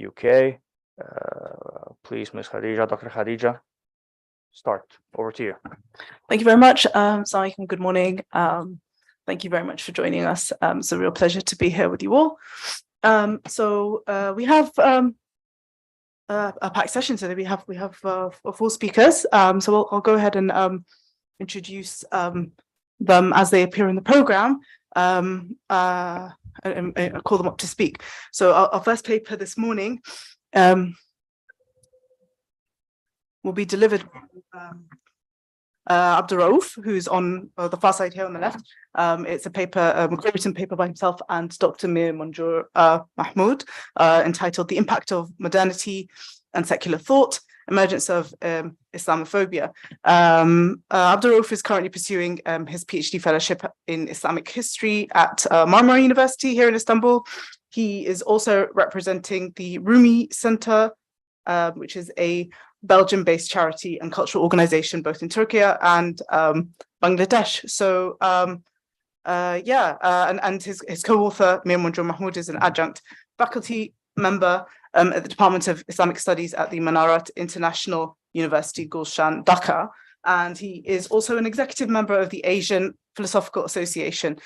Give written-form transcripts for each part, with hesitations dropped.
UK. Please, Ms. Khadija, Dr. Khadija, start. Over to you. Thank you very much. Assalamu alaikum, good morning. Thank you very much for joining us. It's a real pleasure to be here with you all. We have a packed session today. We have 4 speakers. So I'll go ahead and introduce them as they appear in the program and call them up to speak. So our first paper this morning will be delivered Abdurrauf, who's on the far side here on the left. It's a paper, a co-written paper by himself and Dr. Meer, Monjur, Mahmoud, entitled The Impact of Modernity and Secular Thought, Emergence of Islamophobia. Abdurrauf is currently pursuing his PhD fellowship in Islamic history at Marmara University here in Istanbul. He is also representing the Rumi Center, which is a Belgium-based charity and cultural organization, both in Turkey and Bangladesh. So, and his co-author, Meer Monjur Mahmoud, is an adjunct faculty member at the Department of Islamic Studies at the Manarat International University, Gulshan, Dhaka. And he is also an executive member of the Asian Philosophical Association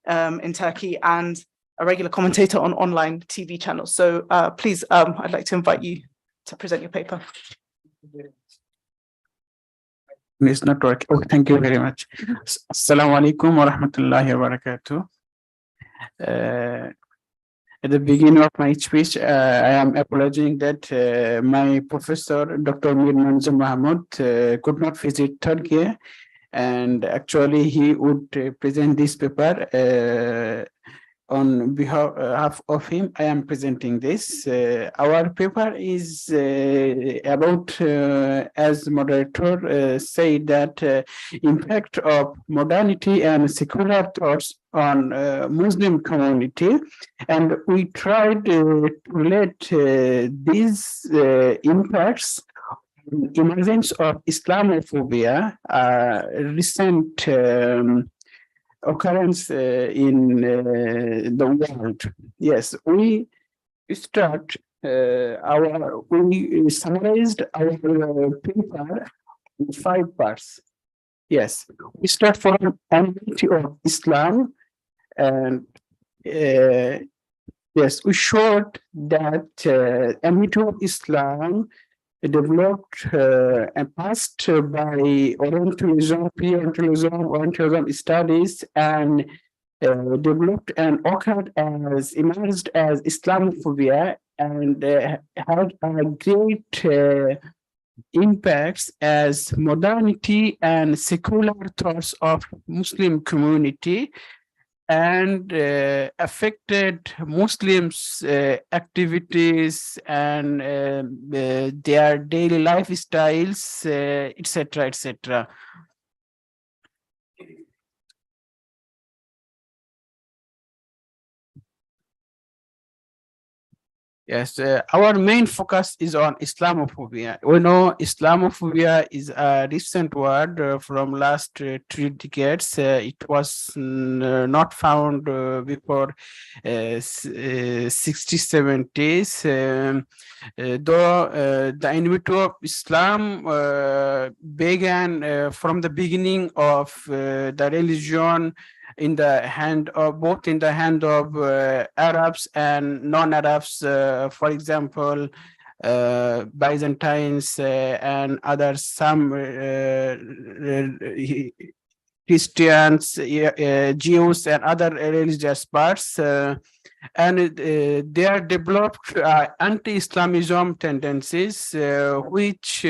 in Turkey and a regular commentator on online TV channels. So please, I'd like to invite you to present your paper. It's not working. Oh, thank you very much. Assalamu alaikum wa rahmatullahi wa barakatuh. At the beginning of my speech, I am apologizing that my professor, Dr. Meer Monjur Mahmoud, could not visit Turkey, and actually he would present this paper. On behalf of him, I am presenting this. Our paper is about, as moderator said, that impact of modernity and secular thoughts on Muslim community, and we tried to relate these impacts. Emergence of Islamophobia, recent occurrence in the world. Yes, we summarized our paper in 5 parts. Yes, we start from enmity of Islam, and yes, we showed that enmity of Islam developed and passed by Orientalism, Orientalism studies, and developed and occurred as emerged as Islamophobia, and had a great impacts as modernity and secular thoughts of Muslim community, and affected Muslims' activities and their daily lifestyles, etc., etc. Yes, our main focus is on Islamophobia. We know Islamophobia is a recent word from last 3 decades. It was not found before 60s, 70s. Though the enmity of Islam began from the beginning of the religion in the hand of Arabs and non-Arabs, for example, Byzantines and others, some Christians, Jews, and other religious parts, and they are developed anti-Islamism tendencies, which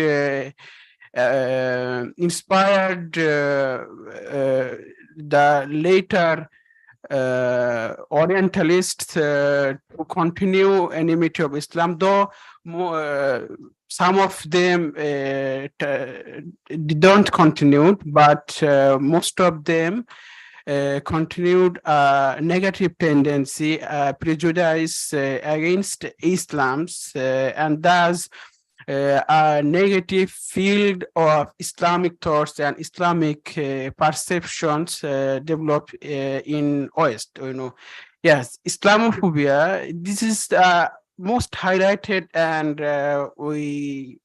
inspired the later Orientalists to continue enmity of Islam, though some of them don't continue, but most of them continued a negative tendency, prejudice against Islam's, and thus a negative field of Islamic thoughts and Islamic perceptions developed in West. Yes, Islamophobia. This is most highlighted, and we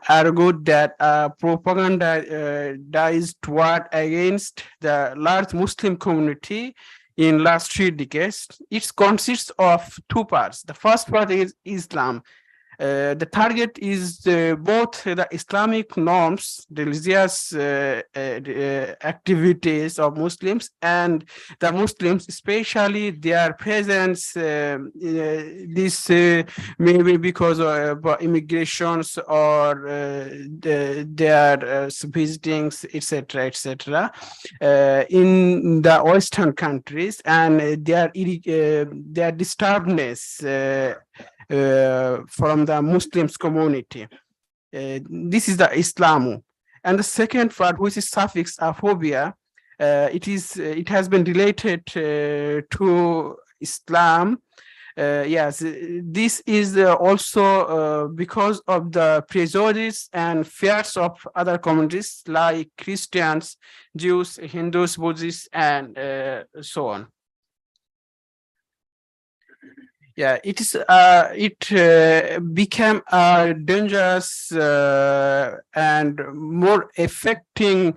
argued that propaganda dies toward against the large Muslim community in last 3 decades. It consists of 2 parts. The first part is Islam. The target is both the Islamic norms, religious activities of Muslims, and the Muslims, especially their presence. This maybe because of immigrations or their visitings, etc., etc., in the Western countries, and their disturbedness from the Muslims community. This is the Islamo. And the second part, which is suffix aphobia, it has been related to Islam. Yes, this is also because of the prejudice and fears of other communities like Christians, Jews, Hindus, Buddhists, and so on. Yeah, it became a dangerous and more affecting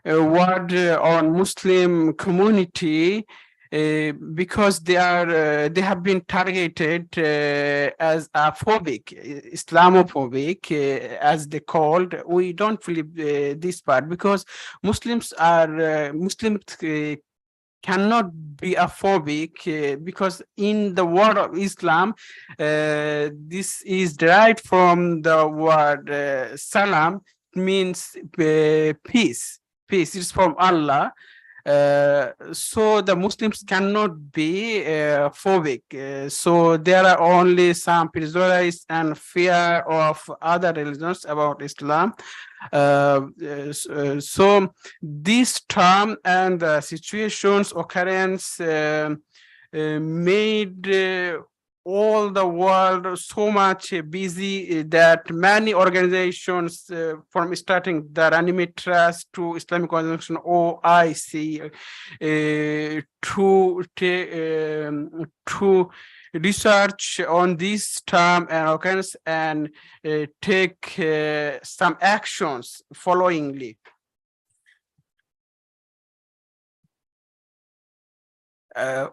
word on Muslim community because they have been targeted as a phobic, Islamophobic, as they called. We don't believe this part because Muslims cannot be a phobic because in the word of Islam, this is derived from the word salam, means peace. Peace is from Allah. So the Muslims cannot be phobic. So there are only some prejudice and fear of other religions about Islam. So this term and the situations occurrence made all the world so much busy that many organizations from starting the Runnymede Trust to Islamic Organization OIC to research on this term and occurrence and take some actions followingly.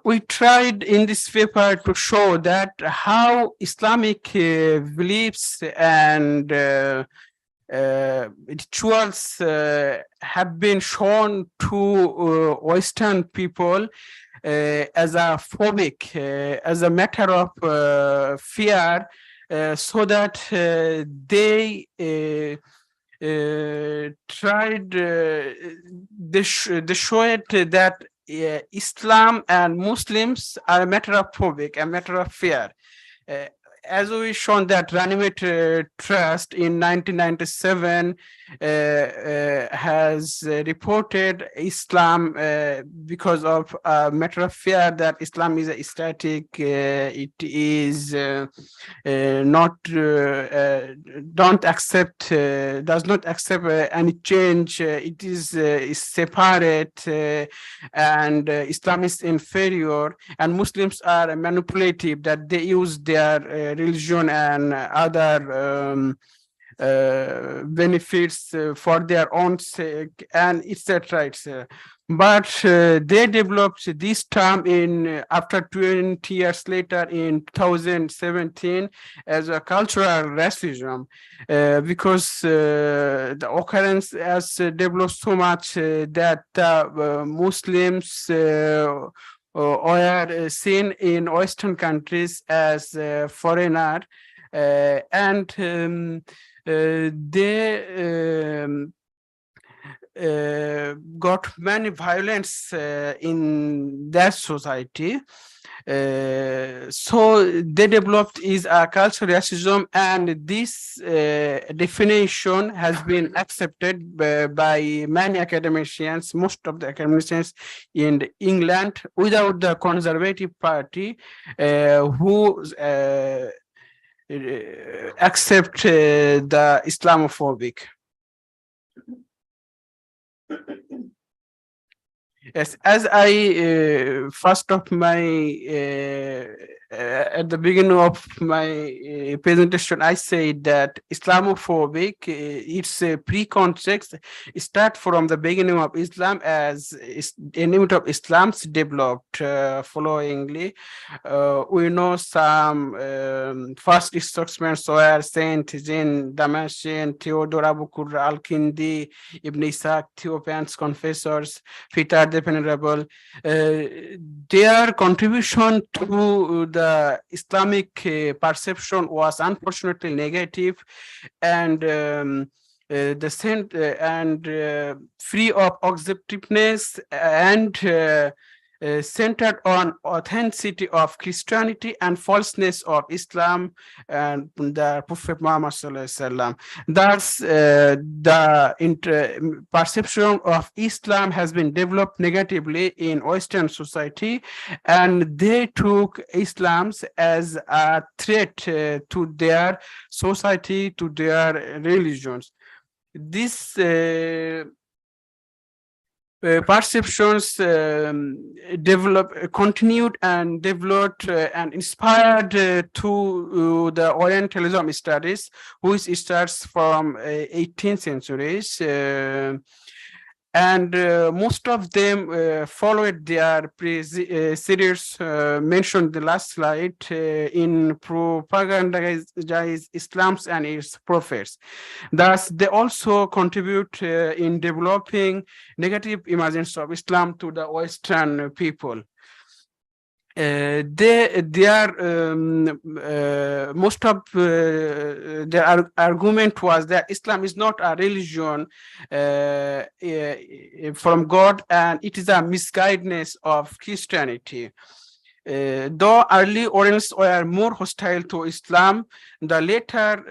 We tried in this paper to show that how Islamic beliefs and rituals have been shown to Western people as a phobic, as a matter of fear, so that they tried, they showed that Islam and Muslims are a matter of phobic, a matter of fear. As we shown that Runnymede Trust in 1997 has reported Islam because of a matter of fear that Islam is a static, it is not, does not accept any change, it is separate, and Islam is inferior, and Muslims are manipulative, that they use their religion and other benefits for their own sake, and etc. But they developed this term in after 20 years later in 2017 as a cultural racism, because the occurrence has developed so much that Muslims are seen in Western countries as foreigner, and they got many violence in that society. So they developed is a cultural racism, and this definition has been accepted by many academicians, most of the academicians in England, without the Conservative Party, who accept the Islamophobic. Yes, as I first of my at the beginning of my presentation, I said that Islamophobic, its pre-context start from the beginning of Islam as an image of Islam's developed. Followingly, we know some first instructions were Saint Jean Damascene, Theodore Abu Qurra al-Kindi, Ibn Ishaq, Theophanes Confessors, Peter the Venerable. Their contribution to the Islamic perception was unfortunately negative, and free of objectiveness, and centered on authenticity of Christianity and falseness of Islam and the Prophet Muhammad Sallallahu Alaihi Wasallam. Thus, the perception of Islam has been developed negatively in Western society, and they took Islam as a threat to their society, to their religions. This perceptions continued and developed and inspired to the Orientalism studies, which starts from 18th centuries. And most of them followed their series mentioned the last slide in propagandize Islam and its prophets. Thus, they also contribute in developing negative images of Islam to the Western people. Most of their argument was that Islam is not a religion from God, and it is a misguidedness of Christianity. Though early Orientalists were more hostile to Islam, the later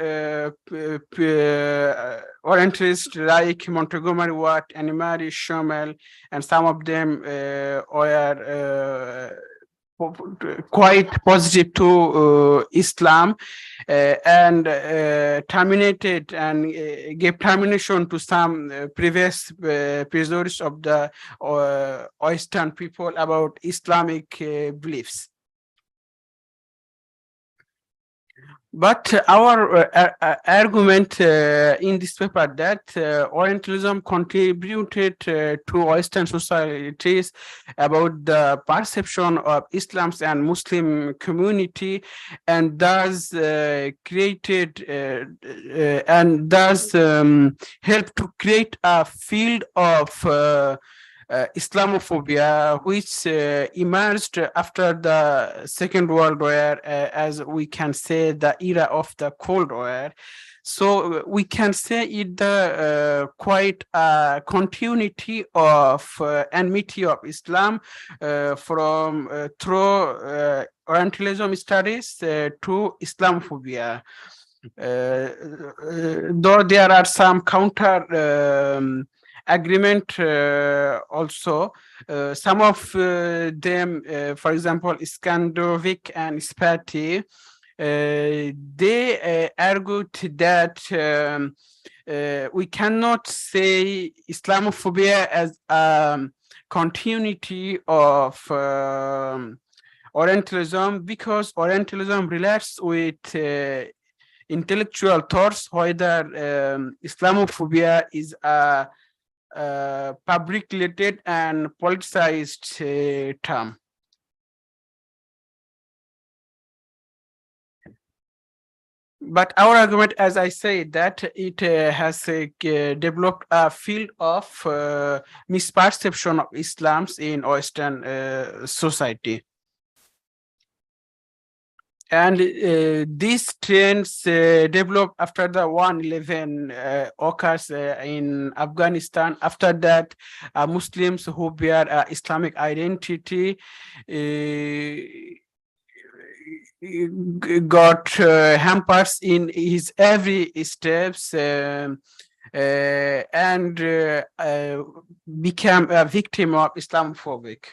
Orientalists like Montgomery Watt, Anne-Marie Schimmel, and some of them were quite positive to Islam, and terminated and gave termination to some previous prejudice of the Western people about Islamic beliefs. But our argument in this paper that Orientalism contributed to Western societies created the perception of Islam and Muslim community, and thus created and thus helped to create a field of Islamophobia, which emerged after the Second World War, as we can say the era of the Cold War. So we can say it the quite a continuity of enmity of Islam from through Orientalism studies to Islamophobia. Though there are some counter agreement also, some of them, for example, Iskandovic and Spati, they argued that we cannot say Islamophobia as a continuity of Orientalism, because Orientalism relates with intellectual thoughts, whether Islamophobia is a public-related and politicized term. But our argument, as I say, that it has developed a field of misperception of Islam in Western society. And these trends developed after the 9/11 occurs in Afghanistan. After that, Muslims who bear Islamic identity got hampers in his every steps and became a victim of Islamophobic.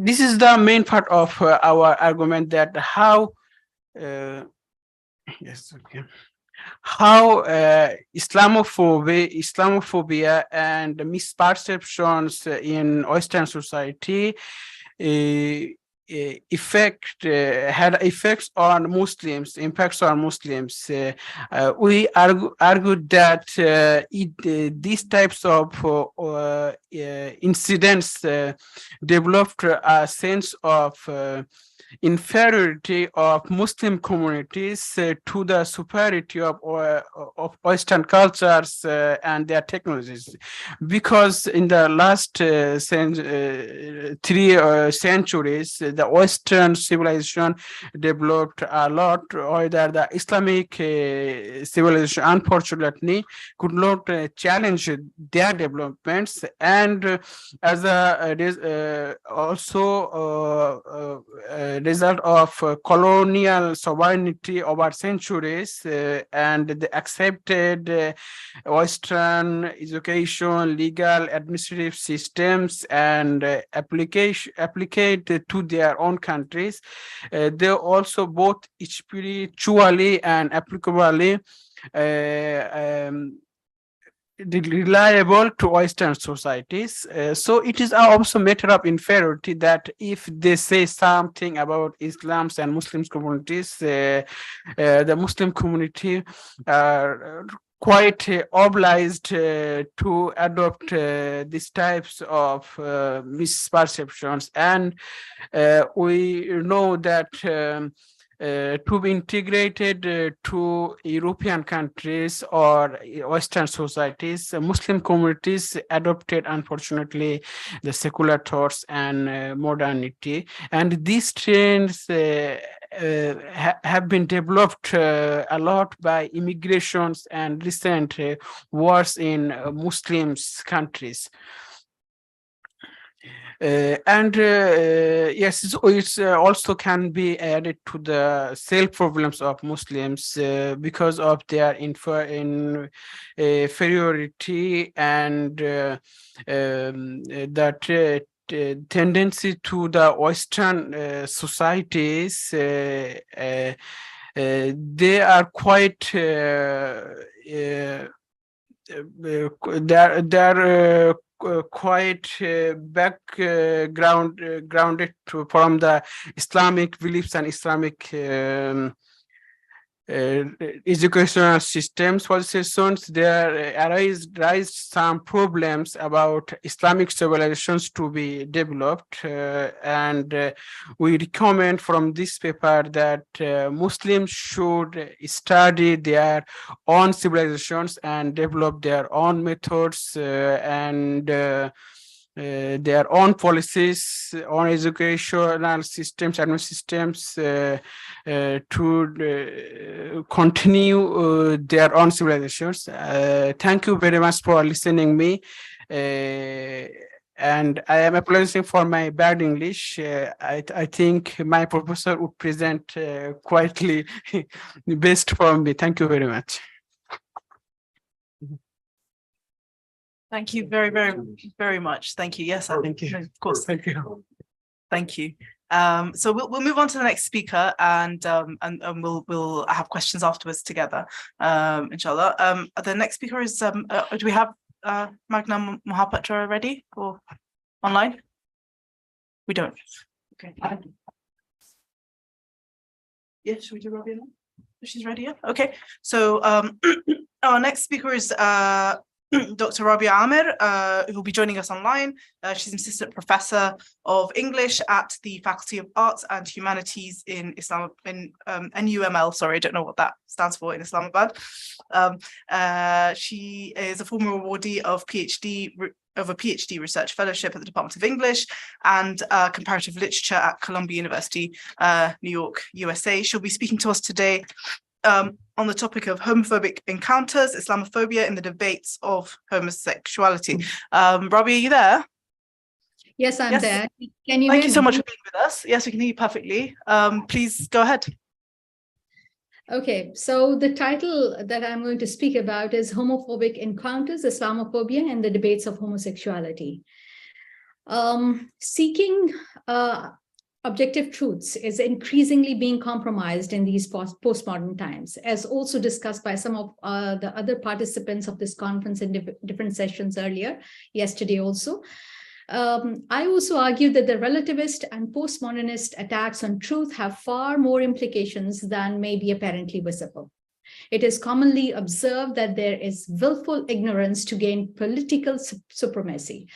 This is the main part of our argument, that how Islamophobia and misperceptions in Western society had effects on Muslims, impacts on Muslims. We argued that these types of incidents developed a sense of inferiority of Muslim communities to the superiority of Western cultures and their technologies, because in the last 3 centuries, the Western civilization developed a lot, or that the Islamic civilization, unfortunately, could not challenge their developments, and as a also result of colonial sovereignty over centuries and the accepted Western education, legal, administrative systems, and applied to their own countries. They also both spiritually and applicably reliable to Western societies. So it is also a matter of inferiority that if they say something about Islam's and Muslims communities, the Muslim community are quite obliged to adopt these types of misperceptions. And we know that to be integrated to European countries or Western societies, Muslim communities adopted, unfortunately, the secular thoughts and modernity. And these trends have been developed a lot by immigrations and recent wars in Muslims countries. Yes, it also can be added to the self-problems of Muslims because of their inferiority and that tendency to the Western societies. They are quite they're quite grounded from the Islamic beliefs and Islamic educational systems. For sessions, there arise some problems about Islamic civilizations to be developed, and we recommend from this paper that Muslims should study their own civilizations and develop their own methods and their own policies, on educational systems, administrative systems to continue their own civilizations. Thank you very much for listening me. And I am apologizing for my bad English. I think my professor would present quietly best for me. Thank you very much. Thank you very, very, very much. Thank you. Yes, Thank you. of course. Thank you. Thank you. So we'll move on to the next speaker, and we'll have questions afterwards together, inshallah. The next speaker is do we have Magna Mahapatra ready or online? We don't. Okay. Yeah, should we do Rabia now? She's ready, yeah? Okay. So our next speaker is Dr. Rabia Aamir, who will be joining us online. She's an assistant professor of English at the Faculty of Arts and Humanities in NUML. Sorry, I don't know what that stands for in Islamabad. She is a former awardee of a PhD research fellowship at the Department of English and comparative literature at Columbia University, New York, USA. She'll be speaking to us today on the topic of homophobic encounters, Islamophobia in the debates of homosexuality. Rabia, are you there? Yes, I'm there. Can you Thank hear you so me? much for being with us. Yes, we can hear you perfectly. Please go ahead. Okay, so the title that I'm going to speak about is Homophobic Encounters, Islamophobia and the Debates of Homosexuality. Seeking objective truths is increasingly being compromised in these postmodern times, as also discussed by some of the other participants of this conference in different sessions earlier, yesterday also. I also argue that the relativist and postmodernist attacks on truth have far more implications than may be apparently visible. It is commonly observed that there is willful ignorance to gain political supremacy.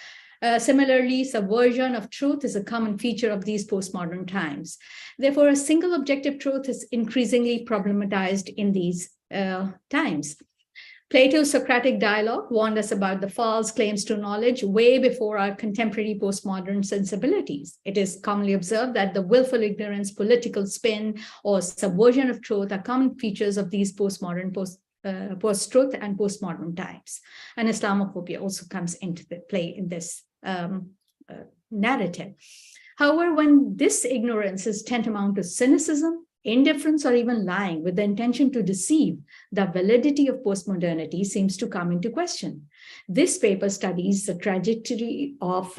Similarly, subversion of truth is a common feature of these postmodern times. Therefore, a single objective truth is increasingly problematized in these times. Plato's Socratic dialogue warned us about the false claims to knowledge way before our contemporary postmodern sensibilities. It is commonly observed that the willful ignorance, political spin, or subversion of truth are common features of these postmodern, post-truth and postmodern times. And Islamophobia also comes into play in this narrative. However, when this ignorance is tantamount to cynicism, indifference, or even lying with the intention to deceive, the validity of postmodernity seems to come into question. This paper studies the trajectory of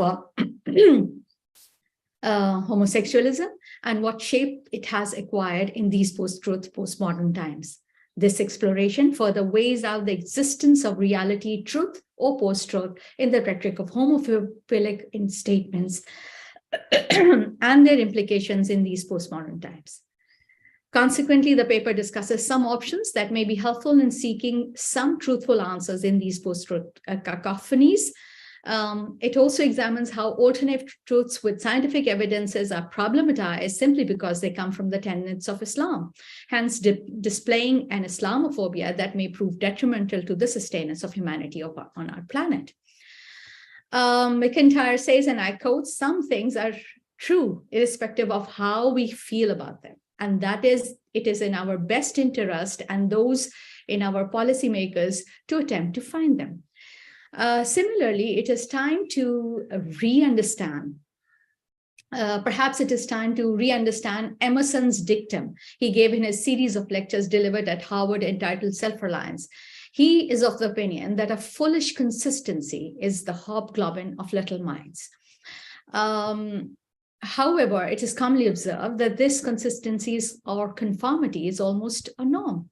homosexualism and what shape it has acquired in these post-truth, postmodern times. This exploration further weighs out the existence of reality, truth, or post-truth in the rhetoric of homophobic in statements and their implications in these postmodern times. Consequently, the paper discusses some options that may be helpful in seeking some truthful answers in these post-truth cacophonies. It also examines how alternate truths with scientific evidences are problematized simply because they come from the tenets of Islam, hence displaying an Islamophobia that may prove detrimental to the sustenance of humanity on our planet. McIntyre says, and I quote, "Some things are true irrespective of how we feel about them. And that is, it is in our best interest and those in our policymakers to attempt to find them." Similarly, it is time to re-understand. Perhaps it is time to re-understand Emerson's dictum he gave in his series of lectures delivered at Harvard entitled Self-Reliance. He is of the opinion that a foolish consistency is the hobgoblin of little minds. However, it is commonly observed that this consistency or conformity is almost a norm.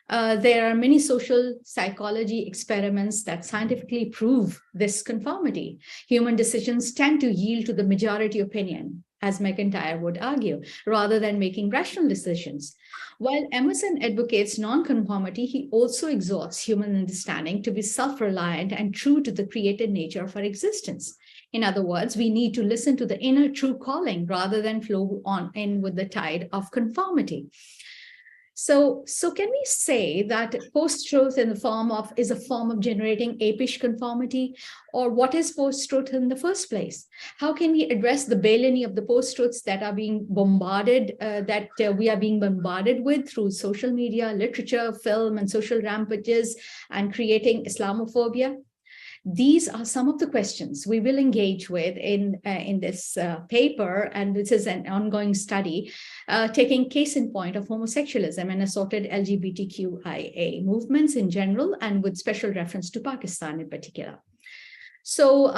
There are many social psychology experiments that scientifically prove this conformity. Human decisions tend to yield to the majority opinion, as McIntyre would argue, rather than making rational decisions. While Emerson advocates non-conformity, he also exhorts human understanding to be self-reliant and true to the created nature of our existence. In other words, we need to listen to the inner true calling rather than flow on in with the tide of conformity. So can we say that post-truth in the form of is a form of generating apish conformity? Or what is post-truth in the first place? How can we address the baleiny of the post-truths that are being bombarded, we are being bombarded with through social media, literature, film, and social rampages, and creating Islamophobia? These are some of the questions we will engage with in this paper, and this is an ongoing study taking case in point of homosexualism and assorted LGBTQIA movements in general, and with special reference to Pakistan in particular. So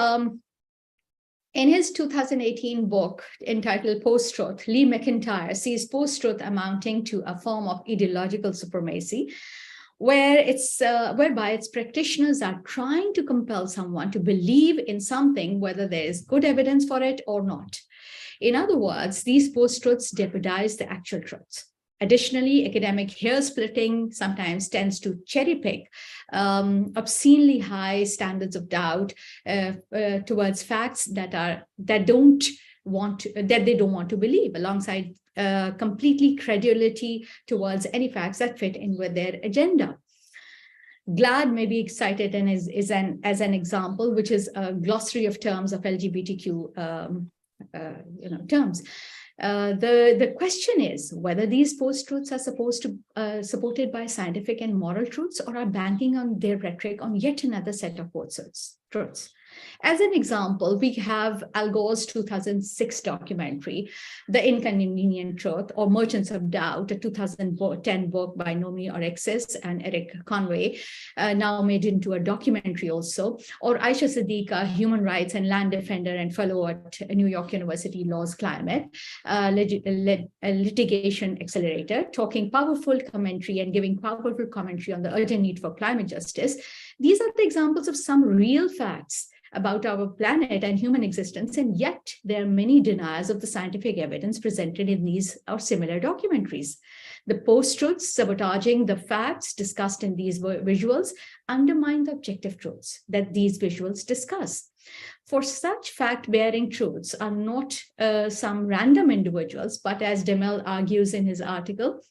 in his 2018 book entitled Post-Truth, Lee McIntyre sees post-truth amounting to a form of ideological supremacy, whereby its practitioners are trying to compel someone to believe in something, whether there is good evidence for it or not. In other words, these post-truths jeopardize the actual truths. Additionally, academic hair-splitting sometimes tends to cherry-pick obscenely high standards of doubt towards facts that they don't want to believe, alongside completely credulity towards any facts that fit in with their agenda. GLAD may be cited and as an example, which is a glossary of terms of LGBTQ terms. The question is whether these post-truths are supported by scientific and moral truths, or are banking on their rhetoric on yet another set of truths. As an example, we have Al Gore's 2006 documentary, The Inconvenient Truth, or Merchants of Doubt, a 2010 book by Nomi Orexis and Eric Conway, now made into a documentary also, or Aisha Siddiqa, human rights and land defender and fellow at New York University Law's Climate Litigation Accelerator, talking powerful commentary and giving powerful commentary on the urgent need for climate justice. These are the examples of some real facts about our planet and human existence, and yet there are many deniers of the scientific evidence presented in these or similar documentaries. The post-truths sabotaging the facts discussed in these visuals undermine the objective truths that these visuals discuss. For such fact-bearing truths are not some random individuals, but as Demel argues in his article,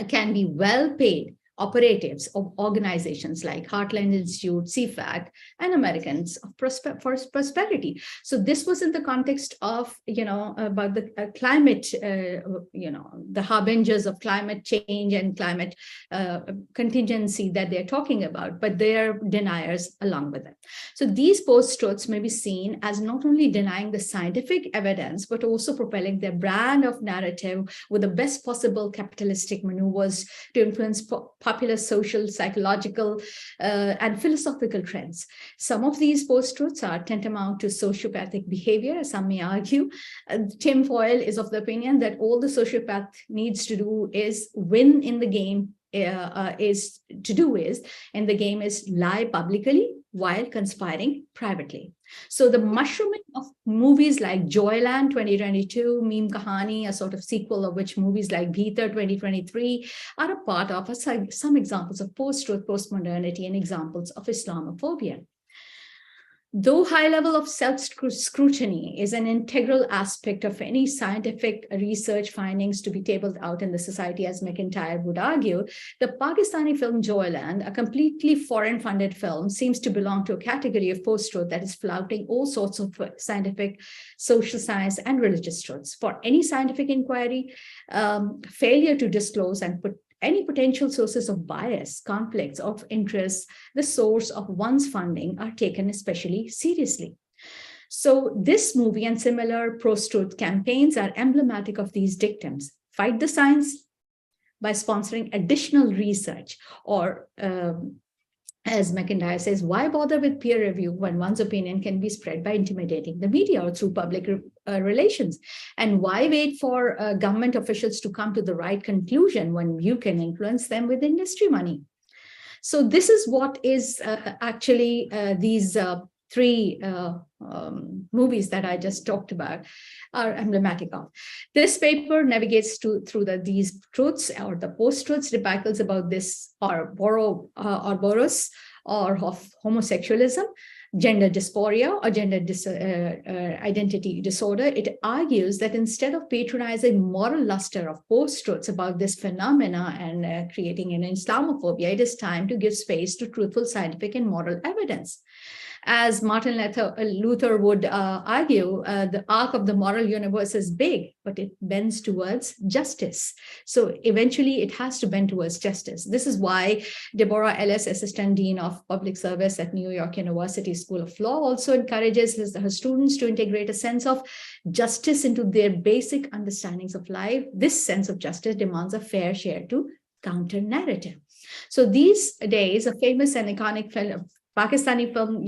can be well-paid operatives of organizations like Heartland Institute, CFAC, and Americans of Prosperity. So this was in the context of, about the climate, the harbingers of climate change and climate contingency that they're talking about, but they're deniers along with it. So these post-truths may be seen as not only denying the scientific evidence, but also propelling their brand of narrative with the best possible capitalistic maneuvers to influence popular social, psychological, and philosophical trends. Some of these post-truths are tantamount to sociopathic behavior, as some may argue. Tim Foyle is of the opinion that all the sociopath needs to do is win in the game, is lie publicly while conspiring privately. So the mushrooming of movies like Joyland 2022, Meme Kahani, a sort of sequel of which movies like Bheetar 2023 are a part of some examples of post-truth, post-modernity, and examples of Islamophobia. Though high level of self-scrutiny is an integral aspect of any scientific research findings to be tabled out in the society, as McIntyre would argue, the Pakistani film Joyland, a completely foreign-funded film, seems to belong to a category of post-truth that is flouting all sorts of scientific, social science, and religious truths. For any scientific inquiry, failure to disclose and put any potential sources of bias, conflicts of interest, the source of one's funding are taken especially seriously. So this movie and similar post-truth campaigns are emblematic of these dictums. Fight the science by sponsoring additional research, or as McIntyre says, why bother with peer review when one's opinion can be spread by intimidating the media or through public relations? And why wait for government officials to come to the right conclusion when you can influence them with industry money? So this is what is actually these three movies that I just talked about are emblematic of. This paper navigates through these truths or the post-truths, debacles about this Ouroboros or of homosexualism, gender dysphoria or gender identity disorder. It argues that instead of patronizing moral luster of post-truths about this phenomena and creating an Islamophobia, it is time to give space to truthful scientific and moral evidence. As Martin Luther would argue, the arc of the moral universe is big, but it bends towards justice. So eventually it has to bend towards justice. This is why Deborah Ellis, Assistant Dean of Public Service at New York University School of Law, also encourages her students to integrate a sense of justice into their basic understandings of life. This sense of justice demands a fair share to counter-narrative. So these days, a famous and iconic Pakistani film,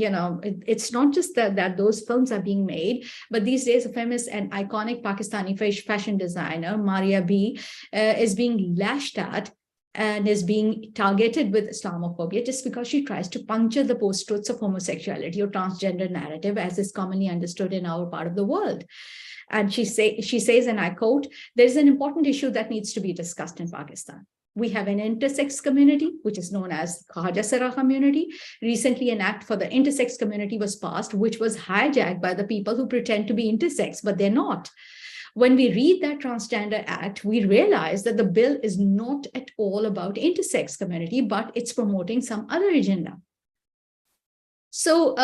it's not just that those films are being made, but these days a famous and iconic Pakistani fashion designer, Maria B, is being lashed at and is being targeted with Islamophobia just because she tries to puncture the post-truths of homosexuality or transgender narrative as is commonly understood in our part of the world. And she says, and I quote, "There's an important issue that needs to be discussed in Pakistan. We have an intersex community, which is known as Khaja Sara community. Recently, an act for the intersex community was passed, which was hijacked by the people who pretend to be intersex, but they're not. When we read that transgender act, we realize that the bill is not at all about intersex community, but it's promoting some other agenda." So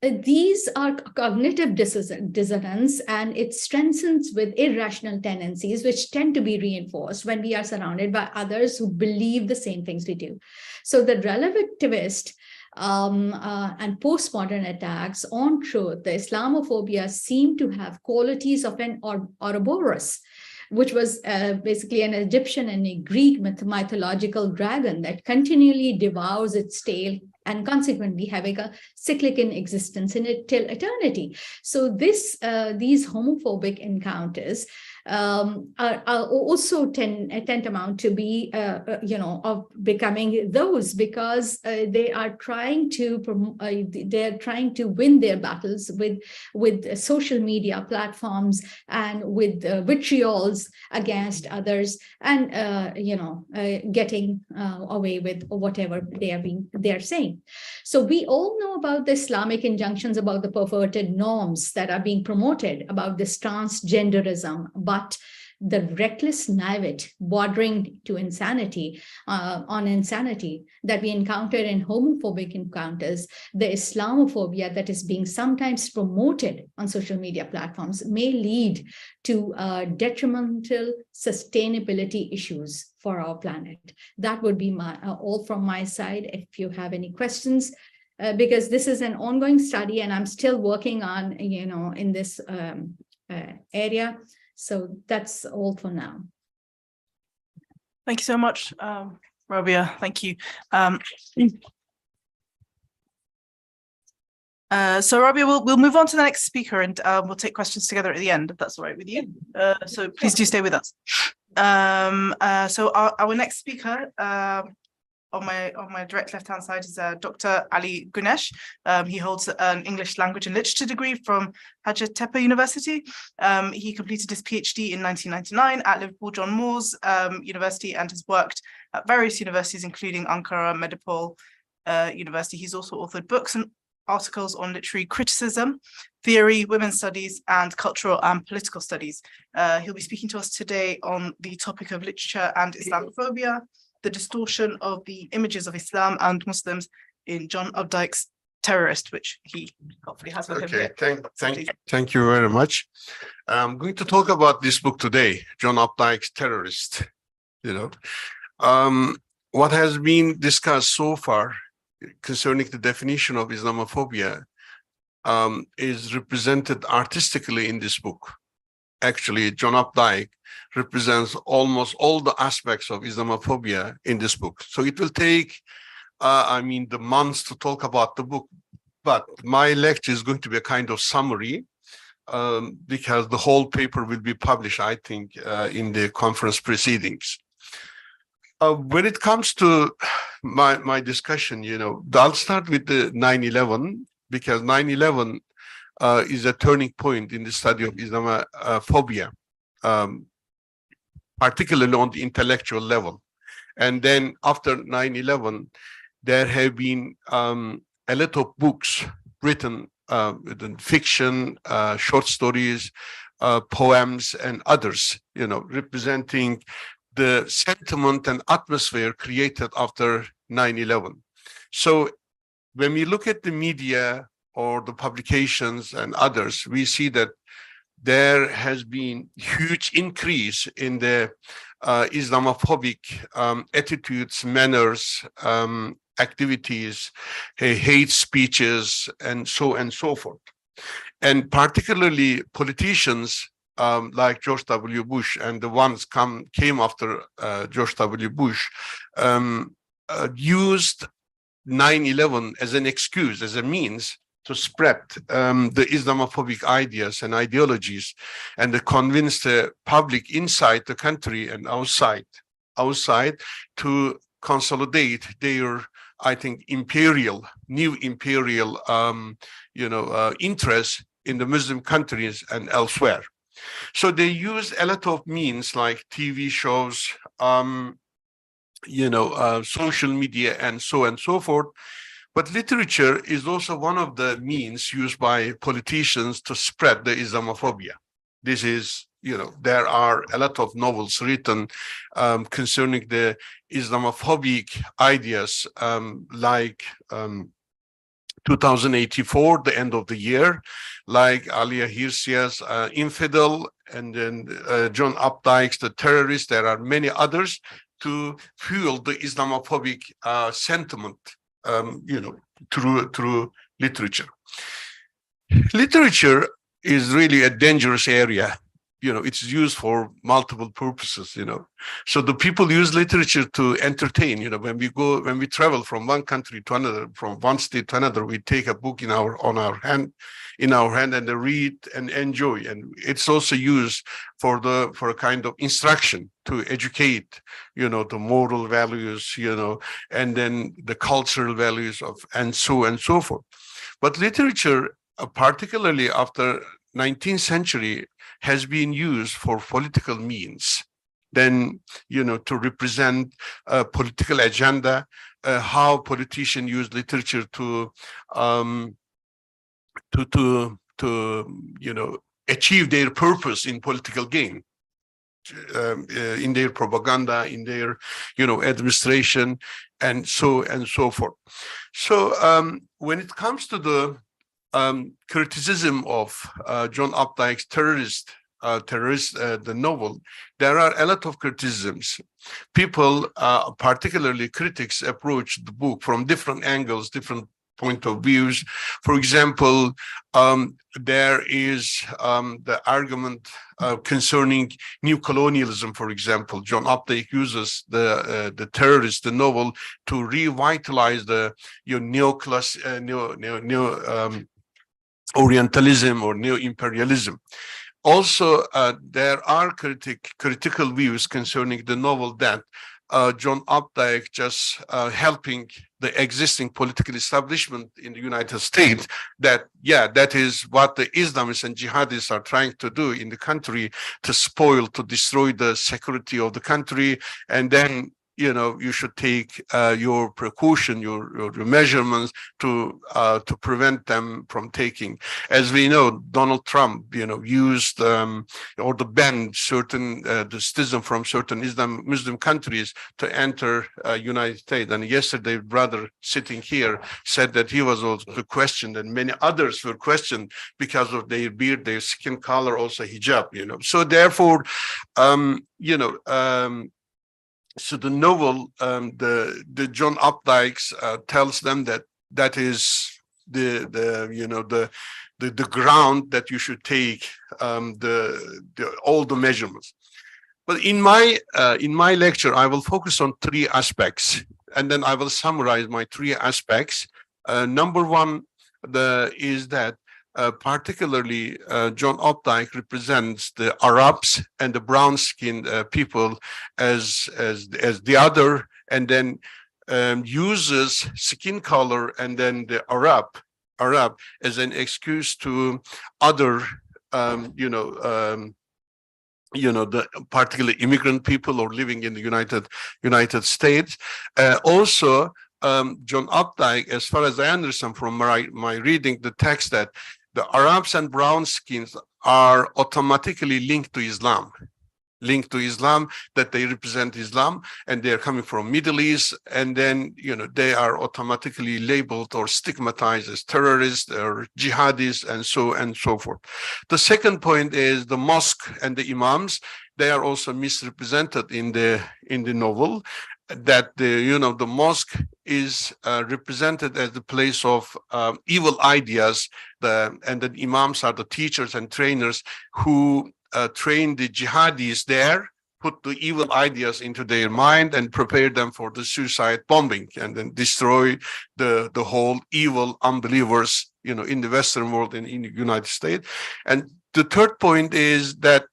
these are cognitive dissonance, and it strengthens with irrational tendencies, which tend to be reinforced when we are surrounded by others who believe the same things we do. So the relativist and postmodern attacks on truth, the Islamophobia, seem to have qualities of an Ouroboros, which was basically an Egyptian and a Greek mythological dragon that continually devours its tail and consequently having a cyclic in existence in it till eternity. So these homophobic encounters are also tantamount to be, of becoming those, because they are trying to win their battles with social media platforms and with vitriols against others, and getting away with whatever they are saying. So we all know about the Islamic injunctions about the perverted norms that are being promoted about this transgenderism, but the reckless naivete bordering to insanity, that we encounter in homophobic encounters, the Islamophobia that is being sometimes promoted on social media platforms, may lead to detrimental sustainability issues for our planet. That would be all from my side. If you have any questions, because this is an ongoing study and I'm still working on, in this area. So that's all for now. Thank you so much, Rabia. Thank you. So Rabia, we'll move on to the next speaker, and we'll take questions together at the end, if that's all right with you. So please do stay with us. So our next speaker on my direct left-hand side is Dr. Ali Güneş. He holds an English language and literature degree from Hacettepe University. He completed his PhD in 1999 at Liverpool John Moores University and has worked at various universities, including Ankara Medipol University. He's also authored books and articles on literary criticism, theory, women's studies, and cultural and political studies. He'll be speaking to us today on the topic of literature and Islamophobia, the distortion of the images of Islam and Muslims in John Updike's Terrorist, which he hopefully has with him here. Thank you very much. I'm going to talk about this book today, John Updike's Terrorist. What has been discussed so far concerning the definition of Islamophobia is represented artistically in this book. Actually, John Updike represents almost all the aspects of Islamophobia in this book. So it will take, the months to talk about the book, but my lecture is going to be a kind of summary because the whole paper will be published, I think, in the conference proceedings. When it comes to my discussion, I'll start with the 9/11, because 9/11 is a turning point in the study of Islamophobia, particularly on the intellectual level. And then after 9/11, there have been a lot of books written within fiction, short stories, poems, and others, representing the sentiment and atmosphere created after 9/11. So when we look at the media or the publications and others, we see that there has been huge increase in the Islamophobic attitudes, manners, activities, hate speeches, and so forth. And particularly politicians like George W. Bush and the ones came after George W. Bush used 9/11 as an excuse, as a means to spread the Islamophobic ideas and ideologies, and to convince the public inside the country and outside to consolidate their, I think, new imperial, interests in the Muslim countries and elsewhere. So they use a lot of means like TV shows, social media, and so forth. But literature is also one of the means used by politicians to spread the Islamophobia. This is, there are a lot of novels written concerning the Islamophobic ideas, like 2084, the end of the year, like Alia Hirsia's Infidel, and then John Updike's The Terrorist. There are many others to fuel the Islamophobic sentiment, through literature. Literature is really a dangerous area it's used for multiple purposes, So the people use literature to entertain, when we travel from one country to another, from one state to another, we take a book in our hand and read and enjoy. And it's also used for a kind of instruction to educate, the moral values, and then the cultural values and so on and so forth. But literature, particularly after 19th century, has been used for political means, then, to represent a political agenda, how politicians use literature to achieve their purpose in political gain, in their propaganda, in their, administration, and so forth. So when it comes to the criticism of John Updike's the novel, there are a lot of criticisms. People, particularly critics, approach the book from different angles, different point of views. For example, there is the argument concerning new colonialism. For example, John Updike uses the terrorist, the novel, to revitalize the Orientalism or neo-imperialism. Also, there are critical views concerning the novel that John Updike just helping the existing political establishment in the United States, that is what the Islamists and jihadists are trying to do in the country, to spoil, to destroy the security of the country, and then you should take your precaution, your measurements to prevent them from taking. As we know, Donald Trump, used or banned certain the citizens from certain Muslim countries to enter United States. And yesterday, brother sitting here said that he was also questioned, and many others were questioned because of their beard, their skin color, also hijab. So therefore, so the novel, the John Updike's tells them that is the ground that you should take all the measurements. But in my lecture, I will focus on three aspects, and then I will summarize my three aspects. Number one, is that particularly John Updike represents the Arabs and the brown-skinned people as the other, and then uses skin color and then the Arab as an excuse to other the particularly immigrant people or living in the United States. Also, John Updike, as far as I understand from my reading the text, that the Arabs and brown skins are automatically linked to Islam, that they represent Islam, and they are coming from Middle East, and then they are automatically labeled or stigmatized as terrorists or jihadis, and so forth. The second point is the mosque and the imams. They are also misrepresented in the novel, that the mosque is represented as the place of evil ideas, and the imams are the teachers and trainers who train the jihadis there, put the evil ideas into their mind and prepare them for the suicide bombing, and then destroy the whole evil unbelievers in the Western world and in the United States. And the third point is that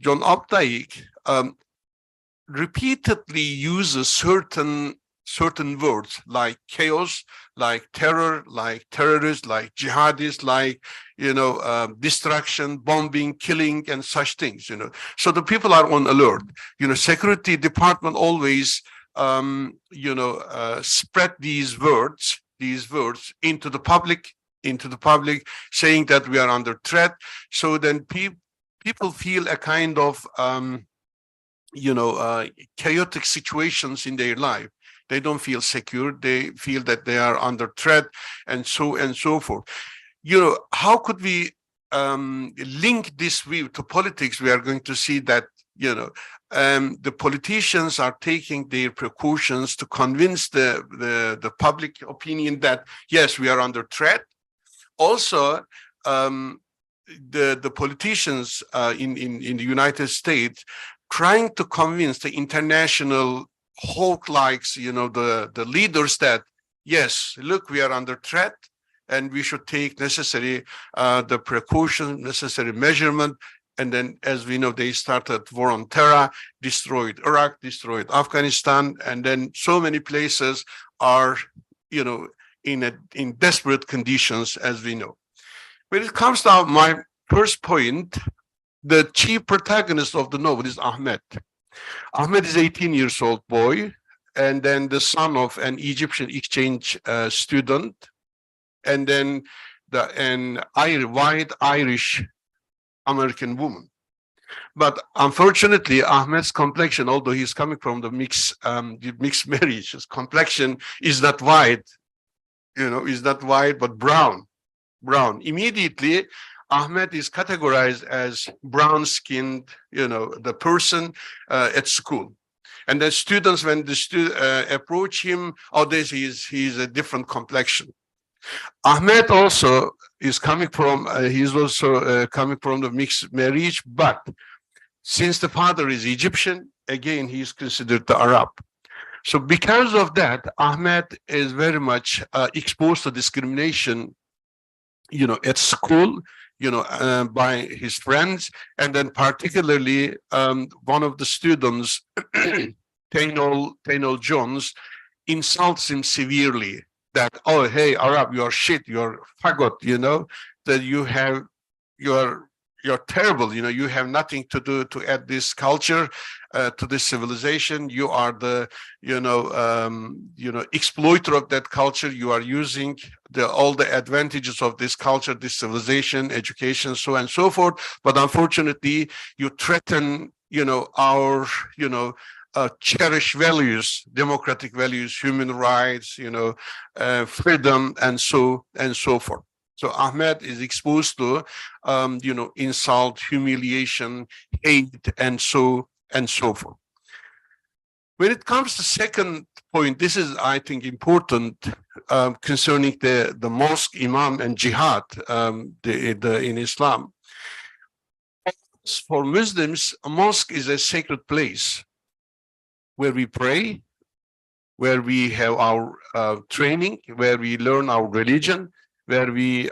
John Updike repeatedly uses certain words like chaos, like terror, like terrorists, like jihadists, like destruction, bombing, killing, and such things. So the people are on alert. Security department always spread these words into the public, saying that we are under threat. So then people feel a kind of chaotic situations in their life. They don't feel secure. They feel that they are under threat, and so forth. How could we link this view to politics? We are going to see that the politicians are taking their precautions to convince the public opinion that yes, we are under threat. Also, the politicians in the United States trying to convince the international hawk-likes, the leaders that, yes, look, we are under threat and we should take necessary the precautions, necessary measurement. And then, as we know, they started war on terror, destroyed Iraq, destroyed Afghanistan, and then so many places are, in desperate conditions, as we know. When it comes to my first point, the chief protagonist of the novel is Ahmed. Ahmed is 18 years old boy, and then the son of an Egyptian exchange student, and then an white Irish American woman. But unfortunately, Ahmed's complexion, although he's coming from the mixed marriage, his complexion is not white, is not white, but brown. Immediately, Ahmed is categorized as brown-skinned, the person at school. And the students, when the approach him, he's a different complexion. Ahmed also is coming from, coming from the mixed marriage, but since the father is Egyptian, again, he is considered the Arab. So because of that, Ahmed is very much exposed to discrimination, at school, by his friends, and then particularly one of the students, Tainol Jones, insults him severely. That, oh, hey, Arab, you're shit, you're fagot, that you're terrible, you have nothing to do to add this culture to this civilization. You are the, exploiter of that culture. You are using all the advantages of this culture, this civilization, education, so on and so forth. But unfortunately, you threaten, our, cherished values, democratic values, human rights, freedom, and so forth. So Ahmed is exposed to, insult, humiliation, hate, and so forth. When it comes to second point, this is, I think, important concerning the mosque, imam, and jihad in Islam. For Muslims, a mosque is a sacred place where we pray, where we have our training, where we learn our religion, where we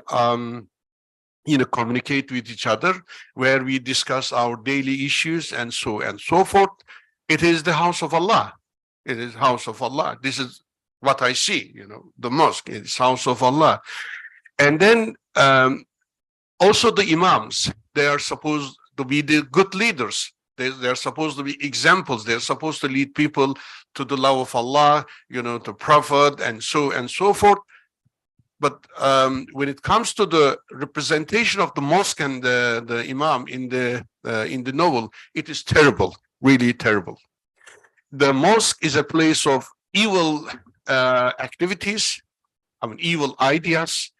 communicate with each other, where we discuss our daily issues, and so forth. It is the house of Allah. It is house of Allah. This is what I see, the mosque is house of Allah. And then also the imams, they are supposed to be the good leaders. They're supposed to be examples. They're supposed to lead people to the love of Allah, to Prophet, and so forth. But when it comes to the representation of the mosque and the imam in the novel, it is terrible, really terrible. The mosque is a place of evil activities, evil ideas.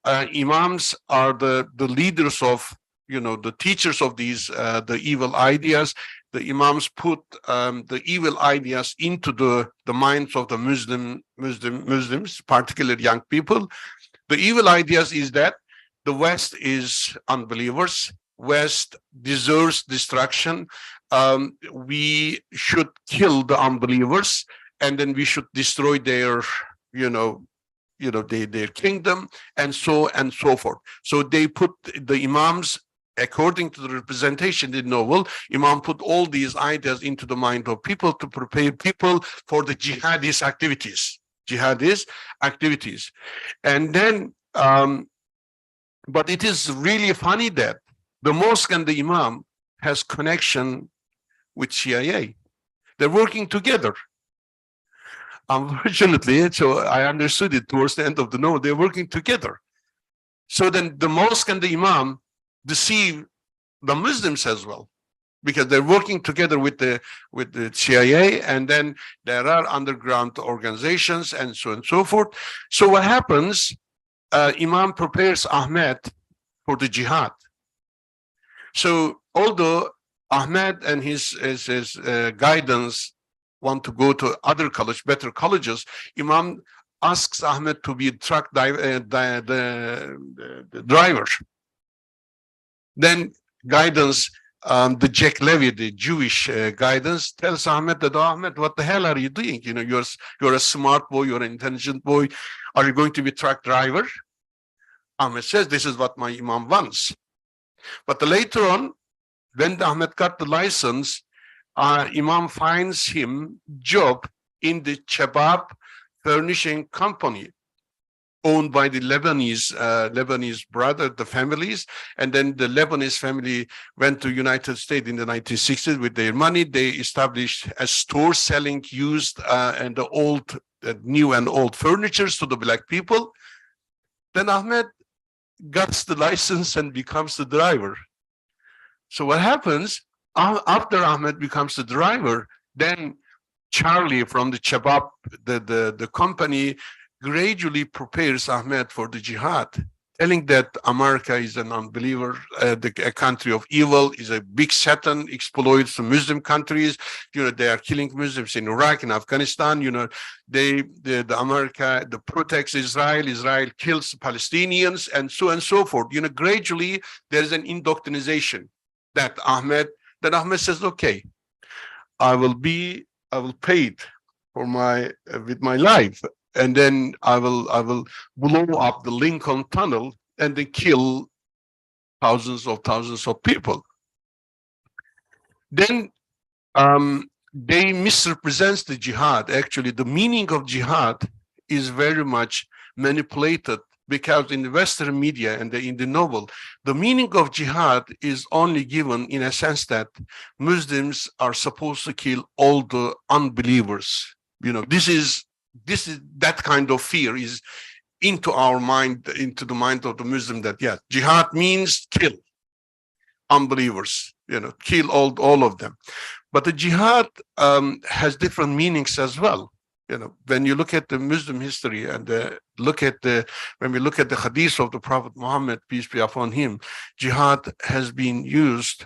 Imams are the leaders of, the teachers of these the evil ideas. The imams put the evil ideas into the minds of the Muslims, particularly young people. The evil ideas is that the West is unbelievers. West deserves destruction. We should kill the unbelievers, and then we should destroy their, their kingdom, and so forth. So they put the imams, according to the representation in the novel, Imam put all these ideas into the mind of people to prepare people for the jihadist activities. And then, but it is really funny that the mosque and the imam has connection with CIA. They're working together. Unfortunately, so I understood it towards the end of the novel, they're working together. So then the mosque and the imam deceive the Muslims as well, because they're working together with the CIA, and then there are underground organizations and so forth. So what happens? Imam prepares Ahmed for the jihad. So although Ahmed and his guidance want to go to other college, better colleges, Imam asks Ahmed to be truck driver. Then guidance, the Jack Levy, the Jewish guidance, tells Ahmed that, Ahmed, what the hell are you doing? You know, you're a smart boy, you're an intelligent boy. Are you going to be a truck driver? Ahmed says, this is what my Imam wants. But later on, when Ahmed got the license, Imam finds him job in the Chabab furnishing company owned by the Lebanese brother, the families. And then the Lebanese family went to United States in the 1960s with their money. They established a store selling used and the old, new and old furnitures to the black people. Then Ahmed gets the license and becomes the driver. So what happens after Ahmed becomes the driver, then Charlie from the Chabab, the company, gradually prepares Ahmed for the jihad, telling that America is an unbeliever, a country of evil, is a big Satan, exploits the Muslim countries. You know, they are killing Muslims in Iraq and Afghanistan. You know, America protects Israel. Israel kills Palestinians, and so forth. You know, gradually there is an indoctrination that Ahmed says, okay, I will pay it for with my life. And then I will blow up the Lincoln Tunnel and then kill thousands of people. Then they misrepresent the jihad. Actually, the meaning of jihad is very much manipulated, because in the Western media and in the novel, the meaning of jihad is only given in a sense that Muslims are supposed to kill all the unbelievers. You know, this is that kind of fear is into our mind, into the mind of the Muslim, that yeah, jihad means kill unbelievers, you know, kill all of them. But the jihad has different meanings as well. You know, when you look at the Muslim history and when we look at the hadith of the Prophet Muhammad, peace be upon him, jihad has been used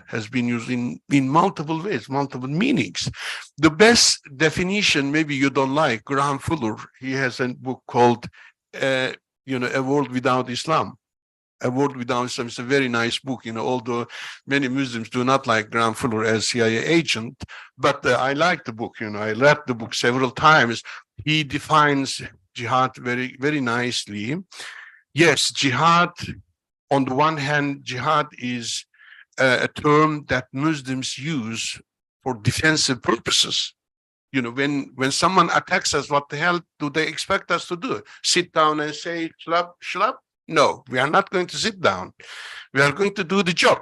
in multiple ways, multiple meanings. The best definition, maybe you don't like, Graham Fuller, he has a book called A World Without Islam. A World Without Islam is a very nice book, you know, although many Muslims do not like Graham Fuller as CIA agent, but I like the book, you know, I read the book several times. He defines jihad very, very nicely. Yes, jihad, on the one hand, jihad is a term that Muslims use for defensive purposes. You know, when someone attacks us, what the hell do they expect us to do? Sit down and say, shlap? No, we are not going to sit down. We are going to do the job,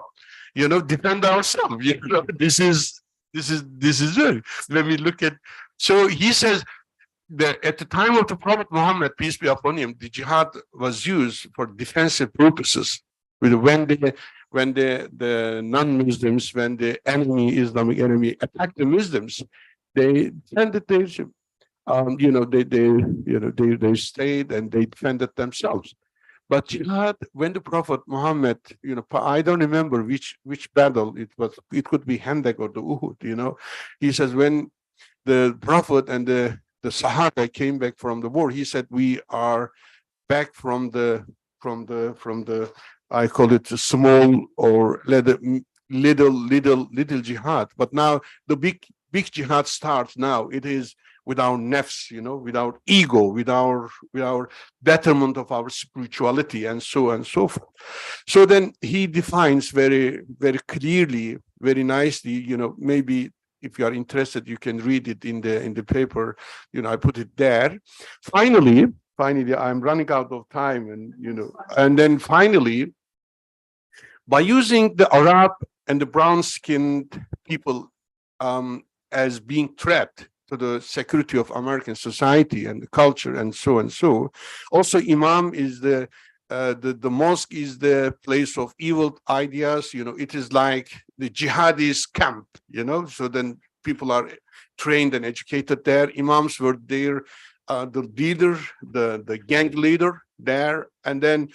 you know, defend ourselves. You know, this is very, when we look at, so he says that at the time of the Prophet Muhammad, peace be upon him, the jihad was used for defensive purposes. When the non-Muslims, when the Islamic enemy attacked the Muslims, they defended their, they stayed and they defended themselves. But jihad, when the Prophet Muhammad, you know, I don't remember which battle it was. It could be Hinder or the Uhud. You know, he says when the Prophet and the Sahaba came back from the war, he said, we are back from the I call it a small or little jihad. But now the big jihad starts now. It is with our nafs, you know, with our ego, with our betterment of our spirituality, and so on and so forth. So then he defines very, very clearly, very nicely, you know, maybe if you are interested, you can read it in the paper, you know, I put it there. Finally, I'm running out of time, and, you know, and then finally, by using the Arab and the brown-skinned people as being threat to the security of American society and the culture and so and so. Also, Imam is the mosque is the place of evil ideas. You know, it is like the jihadist camp, you know, so then people are trained and educated there. Imams were there, the leader, the gang leader there, and then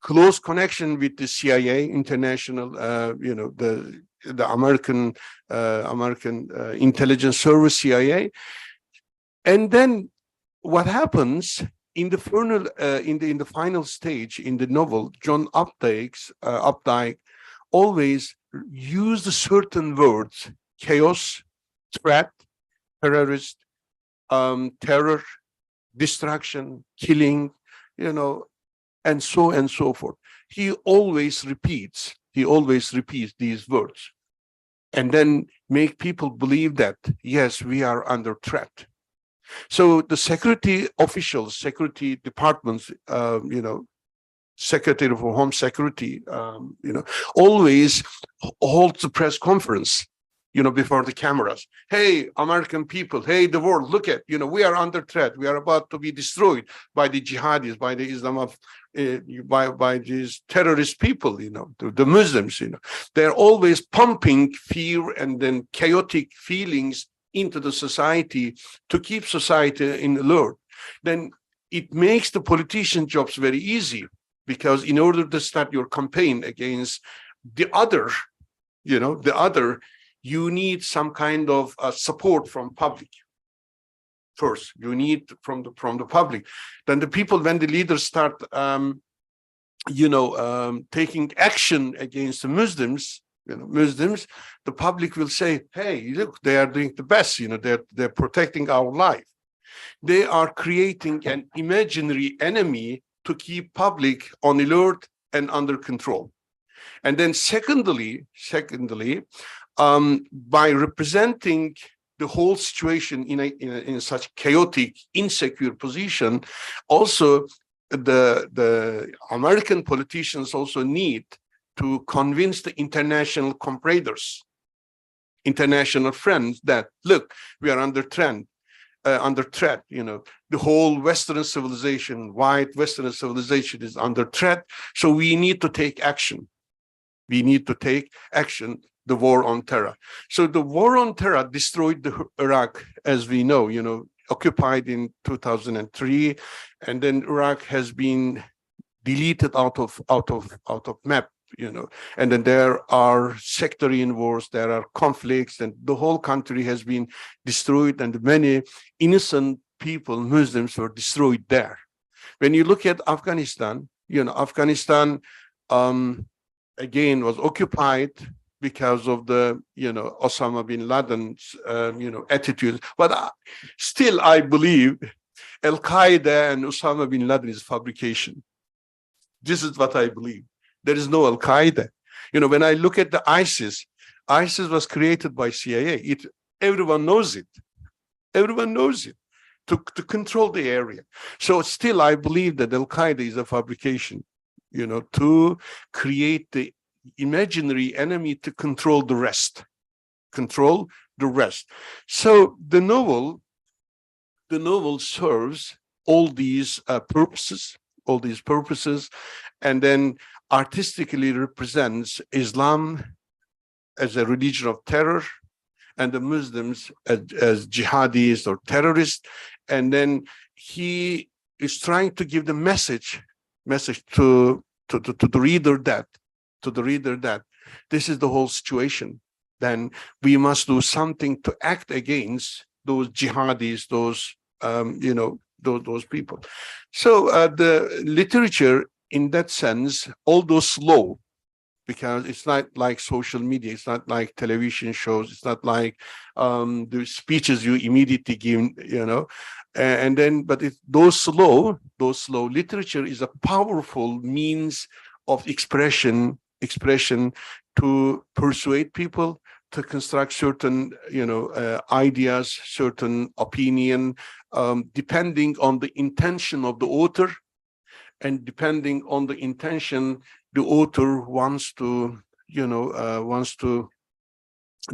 close connection with the CIA, international, you know, the American intelligence service, CIA. And then what happens in the final stage in the novel, John Updike always use the certain words: chaos, threat, terrorist, terror, destruction, killing, and so forth. He always repeats these words, and then make people believe that, yes, we are under threat. So the security officials, security departments, Secretary for Home Security, always holds a press conference, before the cameras. Hey, American people, hey, the world, look at, we are under threat. We are about to be destroyed by the jihadis, by the by these terrorist people, the Muslims, They're always pumping fear and then chaotic feelings into the society to keep society in alert. Then it makes the politician jobs very easy, because in order to start your campaign against the other, you need some kind of support from public. First, you need from the public. Then the people, when the leaders start, taking action against the Muslims, the public will say, hey, look, they are doing the best. They're protecting our life. They are creating an imaginary enemy to keep public on alert and under control. And then secondly, by representing the whole situation in such chaotic, insecure position, also the American politicians also need to convince the international compradors, international friends, that look, we are under threat. The whole Western civilization, white Western civilization, is under threat. So we need to take action. We need to take action. The war on terror. So the war on terror destroyed the Iraq, as we know, occupied in 2003, and then Iraq has been deleted out of map, and then there are sectarian wars, there are conflicts, and the whole country has been destroyed, and many innocent people, Muslims, were destroyed there. When you look at Afghanistan, Afghanistan again was occupied because of the, Osama bin Laden's, attitude. But still, I believe Al-Qaeda and Osama bin Laden is fabrication. This is what I believe. There is no Al-Qaeda. When I look at the ISIS was created by CIA. Everyone knows it. Everyone knows it, to control the area. So still, I believe that Al-Qaeda is a fabrication, to create the imaginary enemy to control the rest. So the novel serves all these purposes, and then artistically represents Islam as a religion of terror, and the Muslims as jihadis or terrorists. And then he is trying to give the message to the reader that this is the whole situation. Then we must do something to act against those jihadis, those people. So the literature, in that sense, although slow, because it's not like social media, it's not like television shows, it's not like the speeches you immediately give, but those slow literature is a powerful means of expression to persuade people, to construct certain ideas, certain opinion, depending on the intention of the author, and depending on the intention the author wants to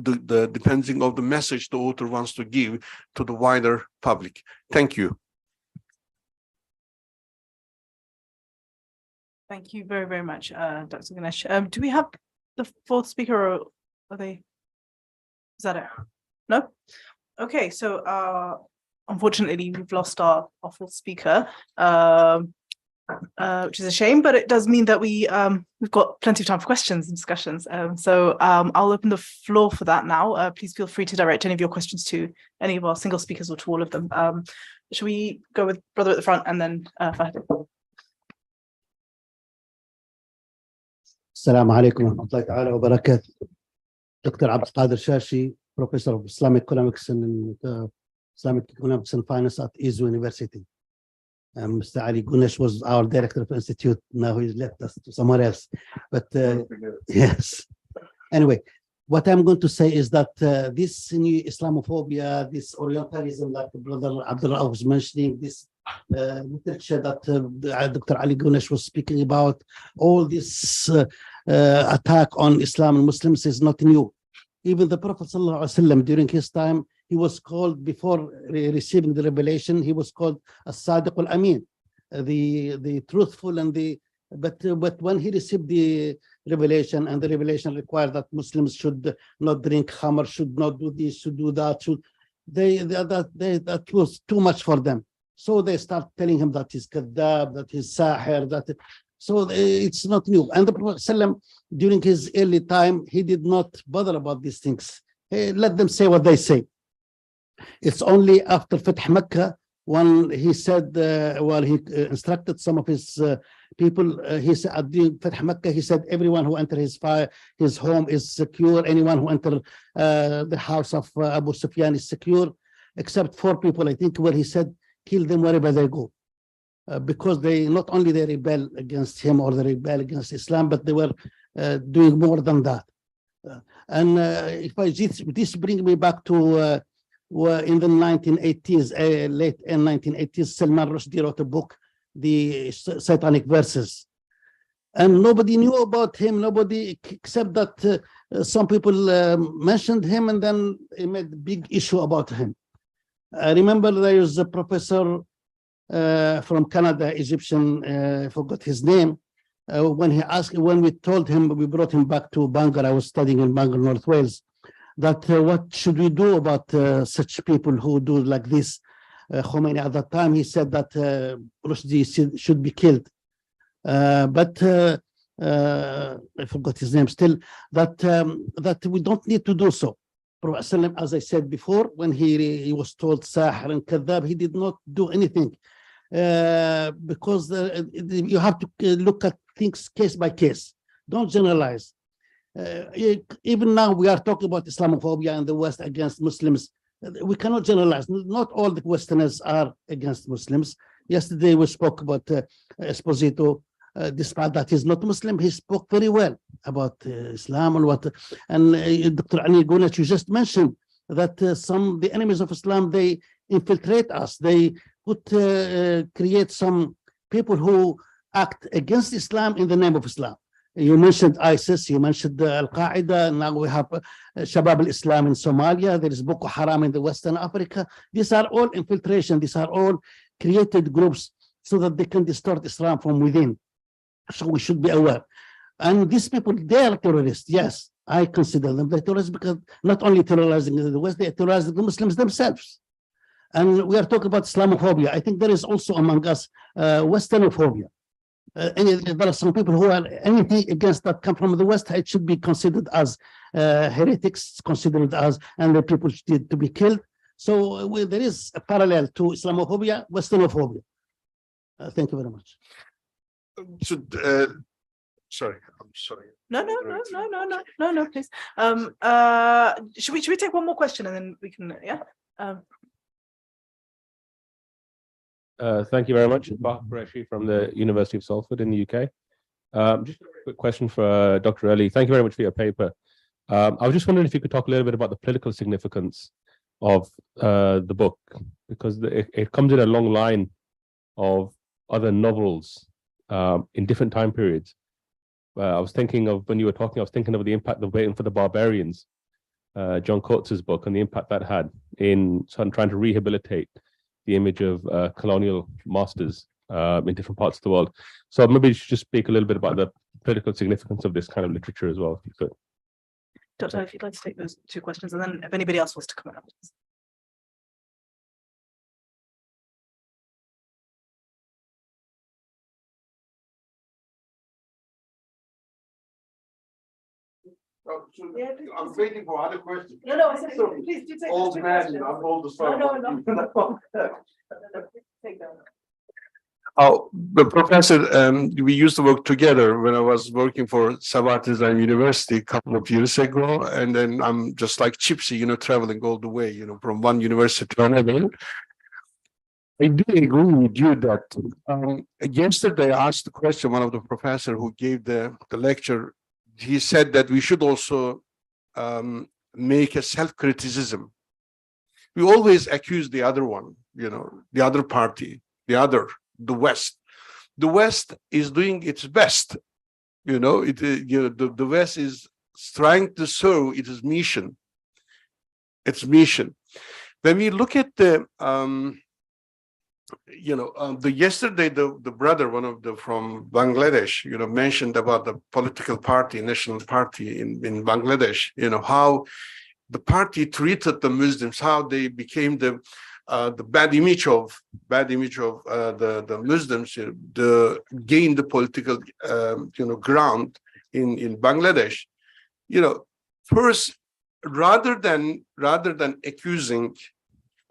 depending on the message the author wants to give to the wider public. Thank you. Thank you very, very much, Dr. Güneş. Do we have the fourth speaker, or are they? Is that it? No? Okay, so unfortunately, we've lost our fourth speaker, which is a shame, but it does mean that we've got plenty of time for questions and discussions. So I'll open the floor for that now. Please feel free to direct any of your questions to any of our single speakers or to all of them. Should we go with brother at the front and then Fahd? السلام عليكم ورحمة الله تعالى وبركاته. Dr. Abdul Qadir Shashi, Professor of Islamic Economics and Islamic Economics and Finance at ISU University. Mr. Ali Güneş was our director of the institute. Now he's left us to somewhere else. But yes. Anyway, what I'm going to say is that this new Islamophobia, this Orientalism, like Brother Abdullah was mentioning, this literature that Dr. Ali Güneş was speaking about, all this attack on Islam and Muslims is not new. Even the Prophet ﷺ, during his time, he was called, before receiving the revelation, he was called as-Sadiq al-Amin, the truthful and the, but when he received the revelation, and the revelation required that Muslims should not drink khamr, should not do this, should do that, that was too much for them. So they start telling him that he's kadab, that he's sahir, that so it's not new. And the Prophet ﷺ, during his early time, he did not bother about these things. He let them say what they say. It's only after Fath Mecca, when he said, he instructed some of his people, he said, during Fath Mecca, he said, everyone who enters his home is secure. Anyone who enters the house of Abu Sufyan is secure, except 4 people, I think, where he said, kill them wherever they go. Because they not only they rebel against him or they rebel against Islam, but they were doing more than that. And if I this brings me back to in the 1980s, late in 1980s, Salman Rushdie wrote a book, The Satanic Verses, and nobody knew about him. Nobody, except that some people mentioned him, and then he made a big issue about him. I remember there was a professor from Canada, Egyptian, I forgot his name. When we told him, we brought him back to Bangor. I was studying in Bangor, North Wales, that what should we do about such people who do like this? Khomeini at that time, he said that Rushdie should be killed. But I forgot his name still, that we don't need to do so. Prophet, as I said before, when he was told Sahir and Kadhab, he did not do anything. Because you have to look at things case by case. Don't generalize. Even now we are talking about Islamophobia in the West against Muslims. We cannot generalize. Not all the Westerners are against Muslims. Yesterday we spoke about Esposito. Despite that he's not Muslim, he spoke very well about Islam and what. And Dr. Ali Güneş, you just mentioned that the enemies of Islam, they infiltrate us. They create some people who act against Islam in the name of Islam. You mentioned ISIS, you mentioned Al-Qaeda, now we have Shabab al-Islam in Somalia, there is Boko Haram in the Western Africa. These are all infiltration, these are all created groups so that they can distort Islam from within. So we should be aware. And these people, they are terrorists. Yes, I consider them terrorists because not only terrorizing the West, they are terrorizing the Muslims themselves. And we are talking about Islamophobia. I think there is also among us Westernophobia. There are some people who are anything against that come from the West, it should be considered as heretics, considered as, and the people should to be killed. So there is a parallel to Islamophobia, Westernophobia. Thank you very much. Sorry, I'm sorry. No, please. Should we take one more question and then we can, Thank you very much. Bah Qureshi from the University of Salford in the UK. Just a quick question for Dr. Ali. Thank you very much for your paper. I was just wondering if you could talk a little bit about the political significance of the book, because it comes in a long line of other novels in different time periods. I was thinking of, when you were talking, I was thinking of the impact of Waiting for the Barbarians, John Coates's book, and the impact that had in trying to rehabilitate the image of colonial masters in different parts of the world. So maybe you should just speak a little bit about the political significance of this kind of literature as well, if you could. Doctor, if you'd like to take those 2 questions, and then if anybody else wants to come in. I'm waiting for other questions. No, I said, please do take Old man, I'm old as well. No. Take that. Oh, the professor, we used to work together when I was working for Sabahat Islam University a couple of years ago. And then I'm just like Gypsy, traveling all the way, from one university to another. I do agree with you that yesterday I asked the question, one of the professor who gave the lecture, he said that we should also make a self-criticism. We always accuse the other one, the other party, the West. The West is doing its best. The West is trying to serve its mission. When we look at yesterday, the brother, one of the from Bangladesh, mentioned about the political party, national party in Bangladesh, how the party treated the Muslims, how they became the bad image of the Muslims, gain the political ground in Bangladesh. First, rather than accusing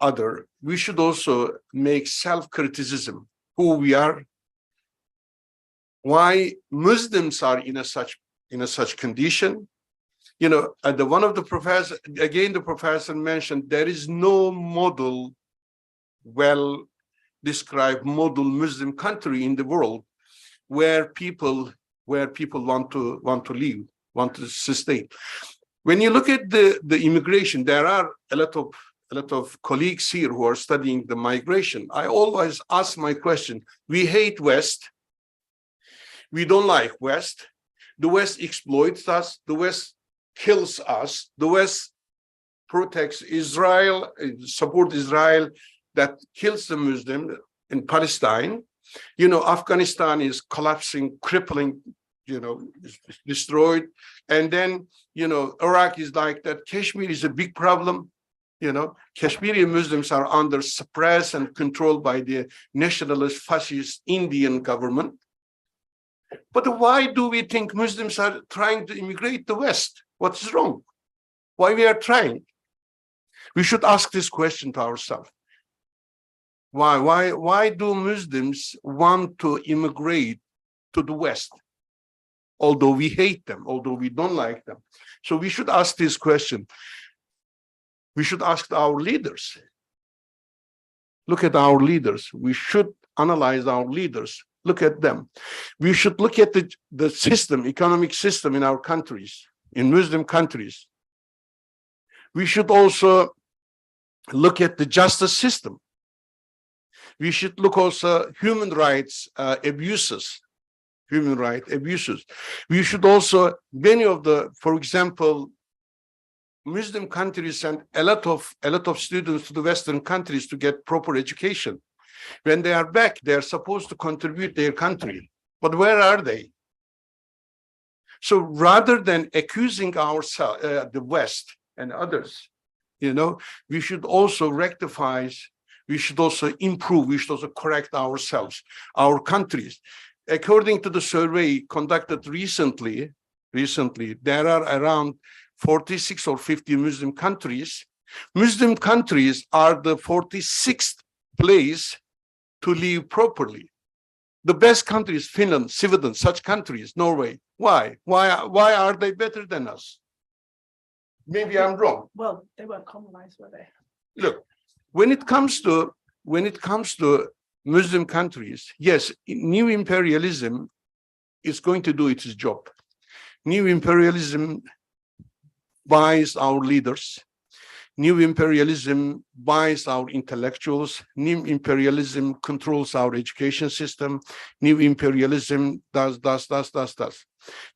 other, we should also make self-criticism. Who we are, why Muslims are in a such condition. One of the professor, again, the professor mentioned there is no model, well described model Muslim country in the world where people want to live, want to sustain. When you look at the immigration, there are a lot of colleagues here who are studying the migration. I always ask my question: we hate West, we don't like West, the West exploits us, the West kills us, the West protects Israel, support Israel that kills the Muslim in Palestine. Afghanistan is collapsing, crippling, destroyed. And then, Iraq is like that. Kashmir is a big problem. Kashmiri Muslims are under suppressed and controlled by the nationalist fascist Indian government. But why do we think Muslims are trying to immigrate to West? What's wrong? Why we are trying? We should ask this question to ourselves. Why do Muslims want to immigrate to the West? Although we hate them, although we don't like them. So we should ask this question. We should ask our leaders. Look at our leaders. We should analyze our leaders. Look at them. We should look at the system, economic system in our countries, in Muslim countries. We should also look at the justice system. We should look also human rights abuses. We should also, many of for example, Muslim countries send a lot of students to the Western countries to get proper education. When they are back, they are supposed to contribute their country. But where are they? So rather than accusing ourselves, the West and others, we should also rectify, we should also improve, we should also correct ourselves, our countries. According to the survey conducted recently, there are around 46 or 50 Muslim countries. Muslim countries are the 46th place to live properly. The best countries, Finland, Sweden, such countries, Norway. Why? Why are they better than us? Maybe I'm wrong. Well, they weren't colonized, were they? Look, when it comes to Muslim countries, yes, new imperialism is going to do its job. New imperialism buys our leaders. New imperialism buys our intellectuals. New imperialism controls our education system. New imperialism does.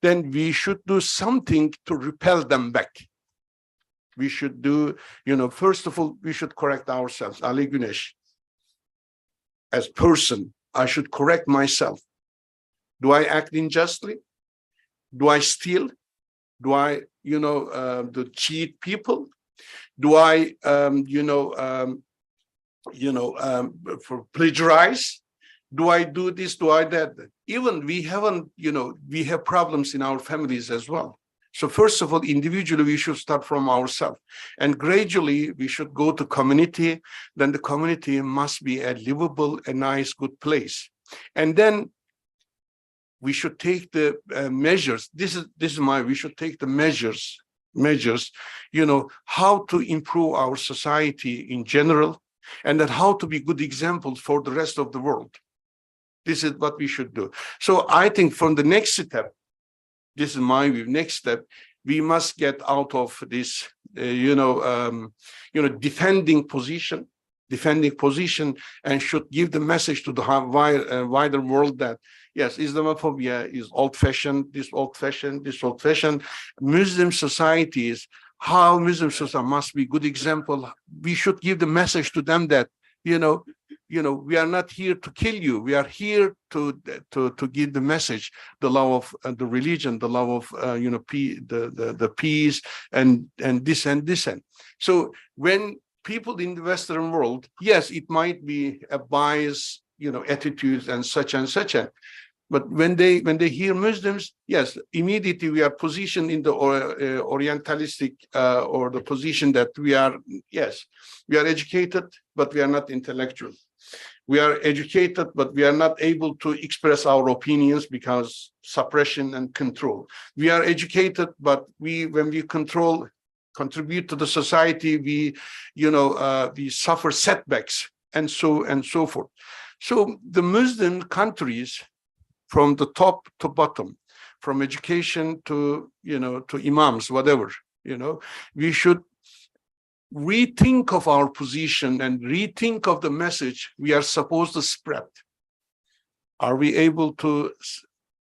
Then we should do something to repel them back. We should do, first of all, we should correct ourselves. Ali Güneş, as person, I should correct myself. Do I act unjustly? Do I steal? Do I, cheat people? Do I, plagiarize? Do I do this? Do I that? Even we have problems in our families as well. So first of all, individually, we should start from ourselves. And gradually, we should go to community. Then the community must be a livable, a nice, good place. And then we should take the measures. This is my, we should take the measures, you know, how to improve our society in general, and then how to be good examples for the rest of the world. This is what we should do. So I think from the next step, this is my view, next step, we must get out of this, defending position, and should give the message to the wider world that, yes, Islamophobia is old-fashioned, this old-fashioned. Muslim societies, how Muslim society must be good example. We should give the message to them that, we are not here to kill you. We are here to give the message, the love of the religion, the love of the peace, and this. So when people in the Western world, yes, it might be a bias, attitudes and such, but when they hear Muslims, yes, immediately we are positioned in the Orientalistic or the position that we are educated, but we are not intellectual. We are educated, but we are not able to express our opinions because suppression and control. We are educated, but when we contribute to the society, we suffer setbacks and so forth. So the Muslim countries, from the top to bottom, from education to imams, whatever, we should rethink of our position and rethink of the message we are supposed to spread. Are we able to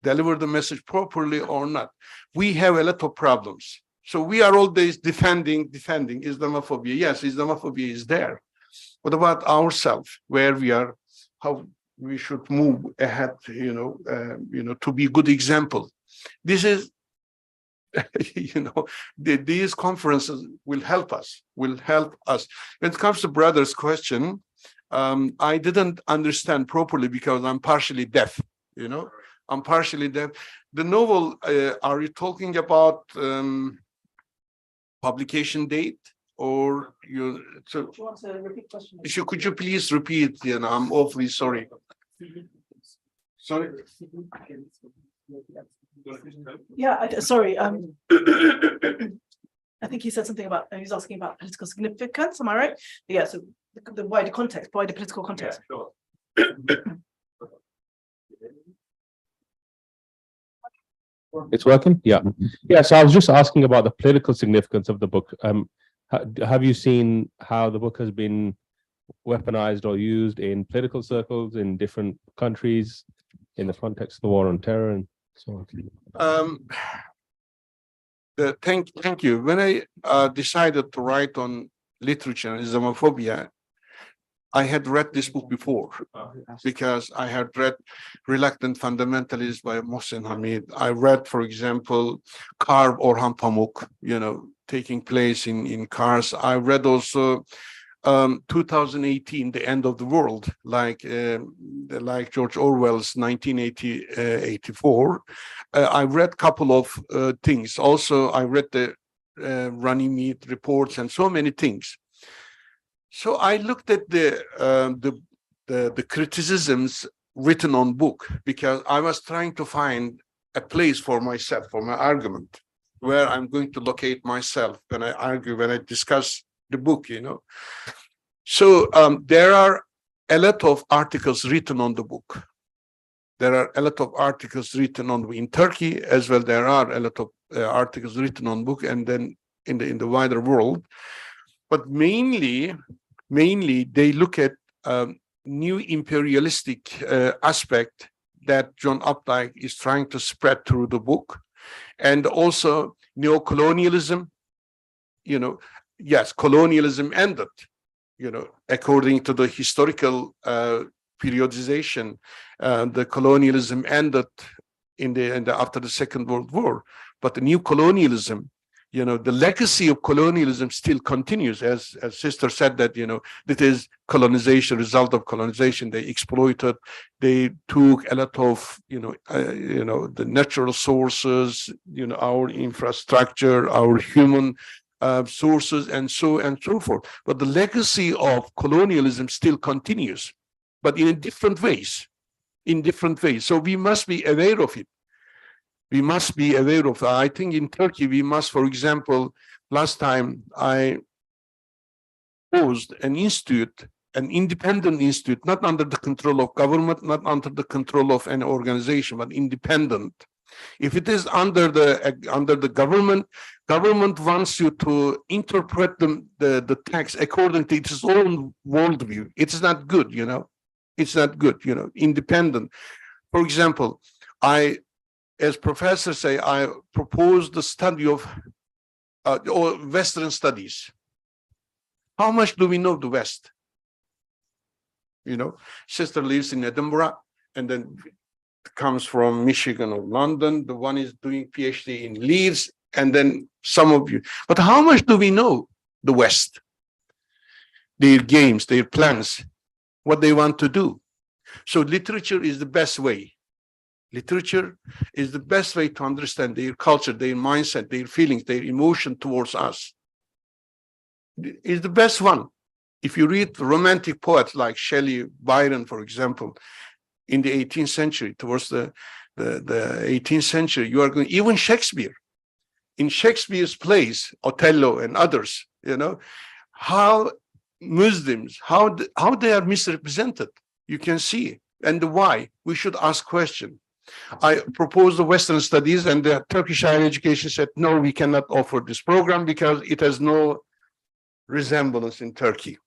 deliver the message properly or not? We have a lot of problems. So we are always defending Islamophobia. Yes, Islamophobia is there. What about ourselves, where we are, how we should move ahead, to be good example. This is, these conferences will help us. When it comes to brother's question, I didn't understand properly because I'm partially deaf, I'm partially deaf. The novel, are you talking about publication date? Or so Do you want to repeat the question? could you please repeat? I'm awfully sorry. Sorry. Yeah, sorry. I think he said something about, he was asking about political significance, am I right? Yeah, so the wider context, wider political context. Yeah, sure. It's working? Yeah. So I was just asking about the political significance of the book. Have you seen how the book has been weaponized or used in political circles in different countries in the context of the war on terror and so on? Thank you. When I decided to write on literature and Islamophobia, I had read this book before because I had read Reluctant Fundamentalists by Mohsen Hamid. I read, for example, Karb Orhan Pamuk, taking place in Kars. I read also 2018, The End of the World, like George Orwell's 1984. I read a couple of things. Also, I read the Runnymede reports and so many things. So I looked at the criticisms written on book because I was trying to find a place for myself, for my argument, where I'm going to locate myself when I argue, when I discuss the book, So there are a lot of articles written on the book. There are a lot of articles written on in Turkey as well. There are a lot of articles written on book and then in the wider world. But mainly they look at new imperialistic aspect that John Updike is trying to spread through the book, and also neocolonialism. Yes, colonialism ended. According to the historical periodization, the colonialism ended in the after the Second World War. But the new colonialism, the legacy of colonialism still continues, as sister said that, that is colonization, result of colonization. They exploited, they took a lot of, the natural sources, our infrastructure, our human sources, and so forth. But the legacy of colonialism still continues, but in different ways. in different ways. So we must be aware of it. We must be aware of that. I think in Turkey, we must, for example, last time I proposed an institute, an independent institute, not under the control of government, not under the control of an organization, but independent. If it is under the government wants you to interpret the text according to its own worldview. It's not good, you know. It's not good, you know. Independent. For example, as professors say, I proposed the study of or Western studies. How much do we know the West? You know, sister lives in Edinburgh, and then comes from Michigan or London. The one is doing PhD in Leeds, and then some of you. But how much do we know the West? Their games, their plans, what they want to do. So literature is the best way. Literature is the best way to understand their culture, their mindset, their feelings, their emotion towards us. It's the best one. If you read romantic poets like Shelley, Byron, for example, in the 18th century, towards the 18th century, you are going, even Shakespeare. In Shakespeare's plays, Othello and others, you know, how Muslims, how they are misrepresented. You can see, and why. We should ask questions. I proposed the Western studies, and the Turkish higher education said, no, we cannot offer this program because it has no resemblance in Turkey.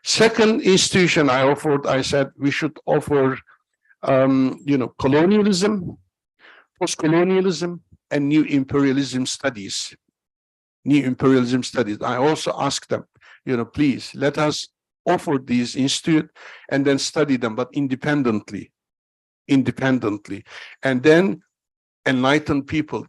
Second institution I offered, I said we should offer, you know, colonialism, post-colonialism, and new imperialism studies. New imperialism studies. I also asked them, you know, please let us offer these institute and then study them, but independently, and then enlighten people.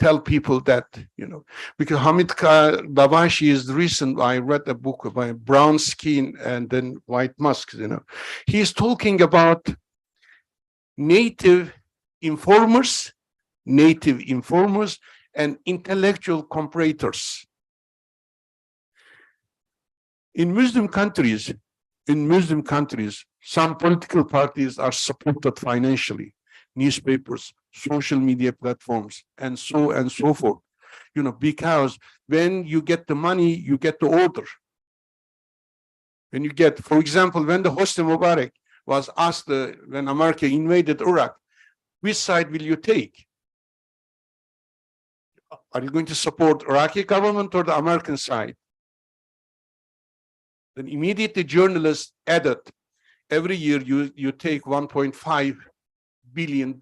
Tell people that, you know, because Hamid Dabashi is the recent, I read a book about brown skin and then white masks, you know. He's talking about native informers and intellectual comparators. In Muslim countries, some political parties are supported financially, newspapers, social media platforms, and so forth. You know, because when you get the money, you get the order. When you get, for example, when the Hosni Mubarak was asked when America invaded Iraq, which side will you take? Are you going to support Iraqi government or the American side? Then immediately journalists added, every year you take $1.5 billion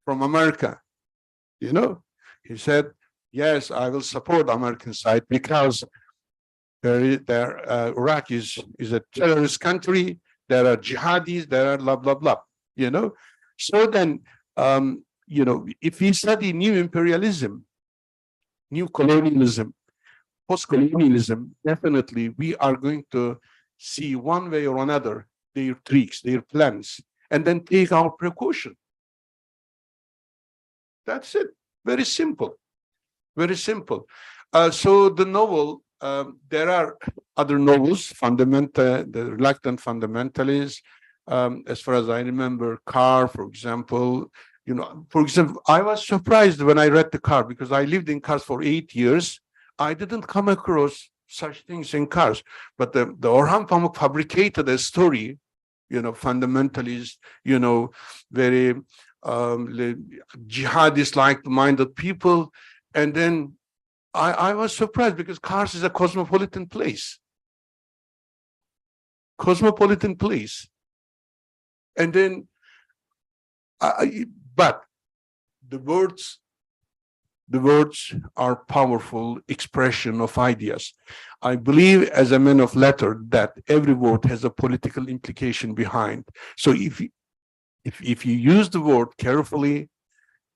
from America. You know, he said, yes, I will support American side because Iraq is a terrorist country. There are jihadis, there are blah, blah, blah, you know. So then, you know, if we study new imperialism, new colonialism, post-colonialism, definitely we are going to see one way or another their tricks, their plans, and then take our precaution. That's it. Very simple. Very simple. So the novel, there are other novels, the Reluctant Fundamentalists, as far as I remember, Carr, for example. You know, for example, I was surprised when I read the Carr because I lived in Kars for 8 years. I didn't come across such things in Kars, but the Orhan Pamuk fabricated a story, you know, fundamentalist, you know, very jihadist like-minded people. And then I was surprised because Kars is a cosmopolitan place. And then, but the words are powerful expression of ideas. I believe as a man of letter that every word has a political implication behind. So if you use the word carefully,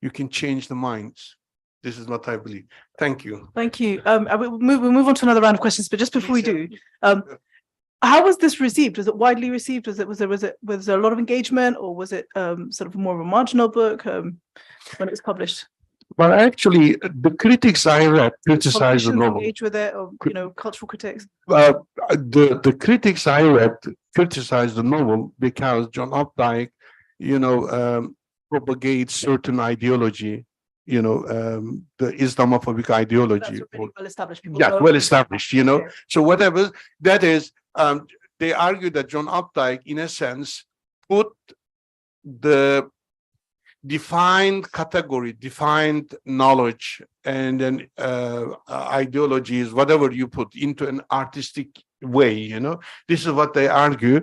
you can change the minds. This is what I believe. Thank you. Thank you. We'll move on to another round of questions, but just before we do, how was this received? Was it widely received? Was there a lot of engagement, or was it sort of more of a marginal book when it was published? Well, actually, the critics I read criticized the novel. Engage with it, or you know, cultural critics. The critics I read criticized the novel because John Updike propagates certain ideology, the Islamophobic ideology. That's really well established. People Yeah, know well it. established, Okay. So whatever that is, they argue that John Updike, in a sense, put the defined category, defined knowledge, and then ideologies, whatever you put, into an artistic way. This is what they argue.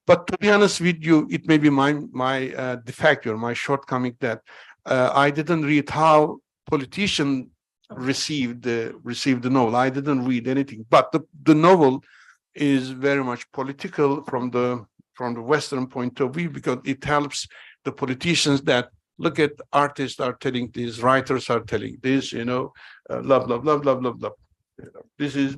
But to be honest with you, it may be my defect or my shortcoming that I didn't read how politicians received the novel. I didn't read anything, but the novel is very much political from the Western point of view, because it helps the politicians that look at artists are telling this, writers are telling this, blah blah blah blah blah blah. This is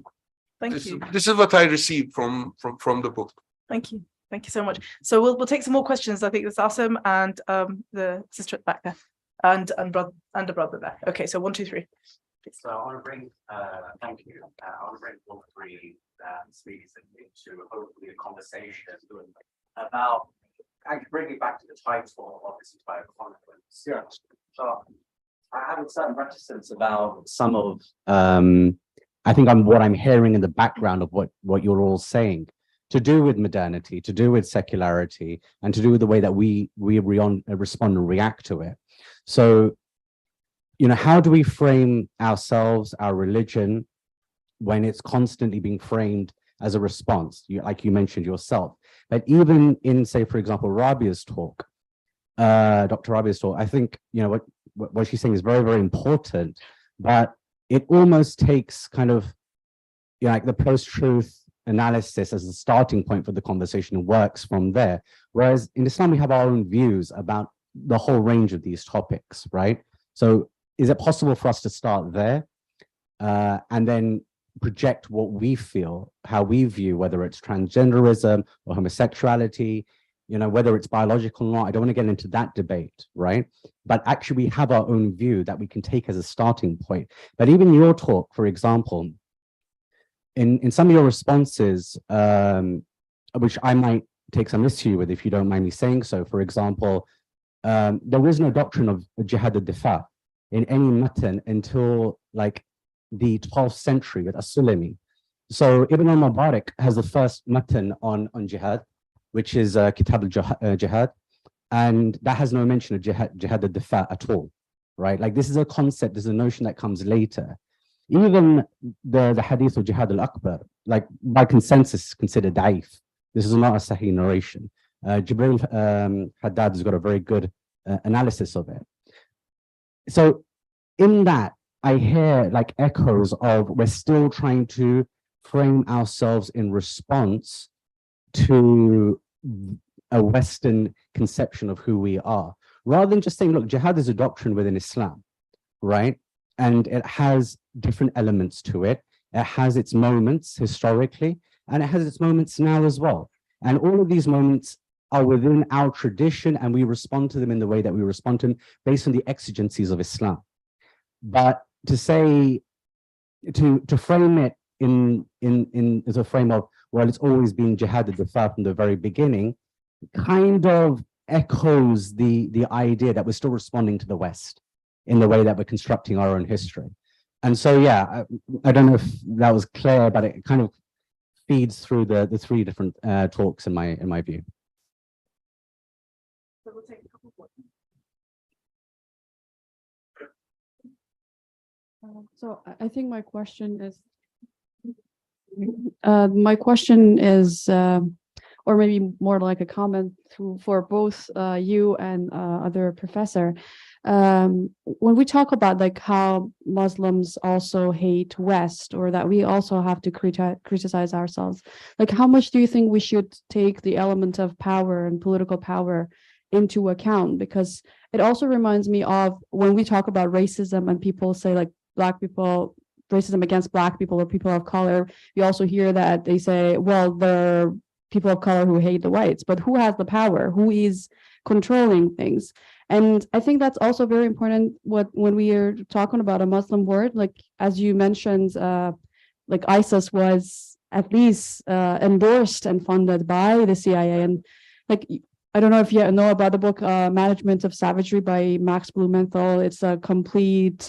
what I received from the book. Thank you so much. So we'll take some more questions. I think it's Asim and the sister at the back there, and the brother there. Okay, so 1, 2, 3. So I want to bring, thank you. I want to bring all three speakers into hopefully a conversation about, actually bring it back to the title of this entire conference. Yeah. So I have a certain reticence about some of, I think what I'm hearing in the background of what you're all saying, to do with modernity, to do with secularity, and to do with the way that we respond and react to it. So, how do we frame ourselves, our religion, when it's constantly being framed as a response, like you mentioned yourself? But even in, say, for example, Rabia's talk, Dr. Rabia's talk, I think, what she's saying is very, very important, but it almost takes kind of, like the post-truth analysis as a starting point for the conversation and works from there. Whereas in Islam, we have our own views about the whole range of these topics, right? So is it possible for us to start there and then project what we feel, how we view, whether it's transgenderism or homosexuality, whether it's biological or not? I don't want to get into that debate, right? But actually we have our own view that we can take as a starting point. But even your talk, for example, in some of your responses, which I might take some issue with, if you don't mind me saying so, for example, there is no doctrine of jihad al-difa in any matan until like the 12th century with As-Sulami. So Ibn al-Mubarak has the first matan on jihad, which is Kitab al-Jihad, and that has no mention of jihad al-difa at all, right? Like this is a concept, this is a notion that comes later. Even the hadith of Jihad al-Akbar, like by consensus, considered da'if. This is not a sahih narration. Jibril Haddad has got a very good analysis of it. So in that, I hear like echoes of we're still trying to frame ourselves in response to a Western conception of who we are, rather than just saying, look, jihad is a doctrine within Islam, right? And it has different elements to it. It has its moments historically, and it has its moments now as well. And all of these moments are within our tradition, and we respond to them in the way that we respond to them based on the exigencies of Islam. But to say, to frame it in as a frame of, well, it's always been jihad al-difa from the very beginning, kind of echoes the idea that we're still responding to the West in the way that we're constructing our own history. And so, yeah, I don't know if that was clear, but it kind of feeds through the three different talks in my view. So we'll take a couple more. So I think my question is, or maybe more like a comment for both you and other professor. When we talk about like how Muslims also hate West, or that we also have to criticize ourselves, like how much do you think we should take the element of power and political power into account? Because it also reminds me of when we talk about racism and people say like Black people, racism against Black people or people of color, you also hear that they say, well, they're people of color who hate the whites, but who has the power? Who is controlling things? And I think that's also very important when we are talking about a Muslim word, like as you mentioned, like ISIS was at least endorsed and funded by the CIA. And like I don't know if you know about the book Management of Savagery by Max Blumenthal. It's a complete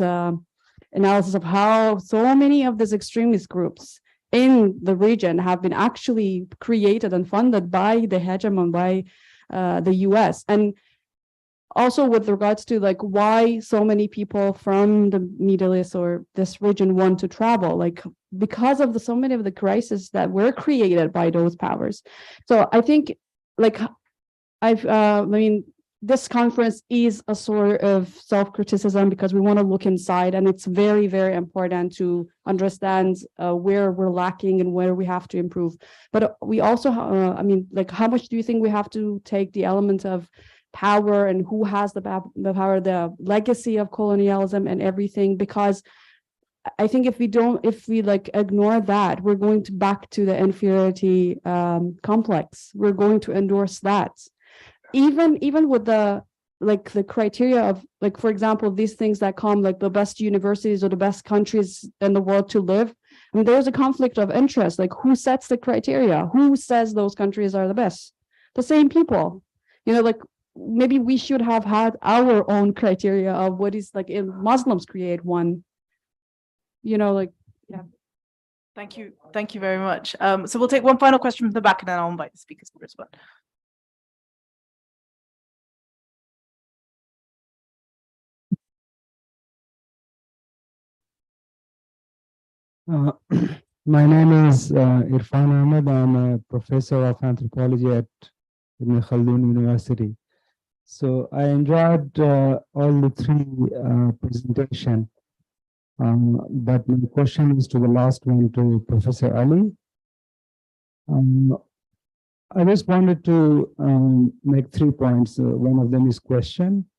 analysis of how so many of these extremist groups in the region have been actually created and funded by the hegemon, by the US. And also with regards to like why so many people from the Middle East or this region want to travel, like because of so many of the crises that were created by those powers. So I think like I mean, this conference is a sort of self-criticism because we want to look inside, and it's very, very important to understand where we're lacking and where we have to improve. But we also, I mean, like, how much do you think we have to take the element of power and who has the power, the legacy of colonialism and everything? Because I think if we like ignore that, we're going to back to the inferiority complex. We're going to endorse that. Even with the like the criteria of like, for example, these things that come like the best universities or the best countries in the world to live. I mean, there's a conflict of interest. Like, who sets the criteria? Who says those countries are the best? The same people. You know, like maybe we should have had our own criteria of what is like Muslims create one. You know, like, yeah. Thank you very much. So we'll take one final question from the back, and then I'll invite the speakers to respond. My name is Irfan Ahmed. I'm a professor of anthropology at Ibn Khaldun University. So I enjoyed all the three presentations, but my question is to the last one, to Professor Ali. I just wanted to make 3 points. One of them is question.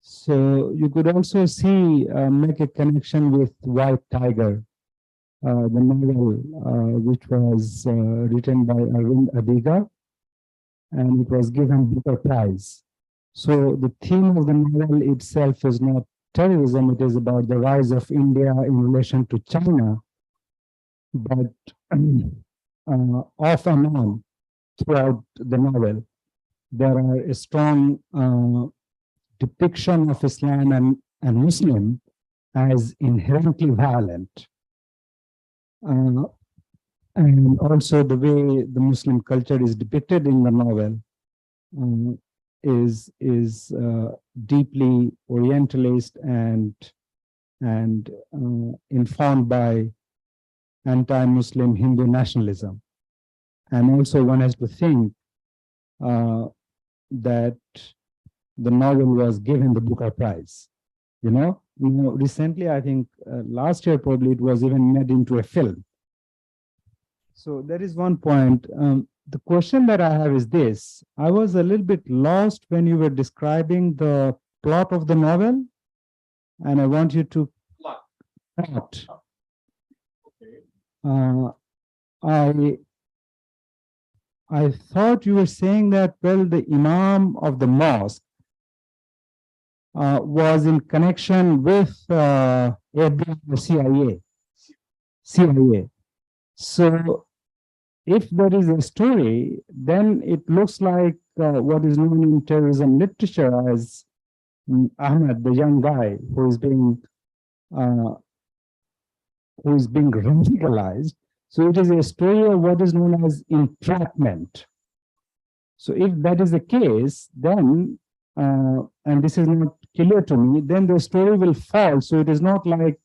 So you could also see, make a connection with White Tiger, the novel, which was written by Arvind Adiga, and it was given Booker Prize. So the theme of the novel itself is not terrorism, it is about the rise of India in relation to China, but off and on throughout the novel, there are a strong depiction of Islam and Muslim as inherently violent. And also the way the Muslim culture is depicted in the novel is deeply Orientalist and informed by anti-Muslim Hindu nationalism. And also one has to think that the novel was given the Booker Prize. You know, recently, I think last year probably it was even made into a film. So there is one point. The question that I have is this: I was a little bit lost when you were describing the plot of the novel, and I want you to plot. I thought you were saying that, well, the Imam of the mosque was in connection with FBI, CIA. So if there is a story, then it looks like what is known in terrorism literature as Ahmed, the young guy who is being radicalized. So it is a story of what is known as entrapment. So if that is the case, then and this is not clear to me, then the story will fall. So it is not like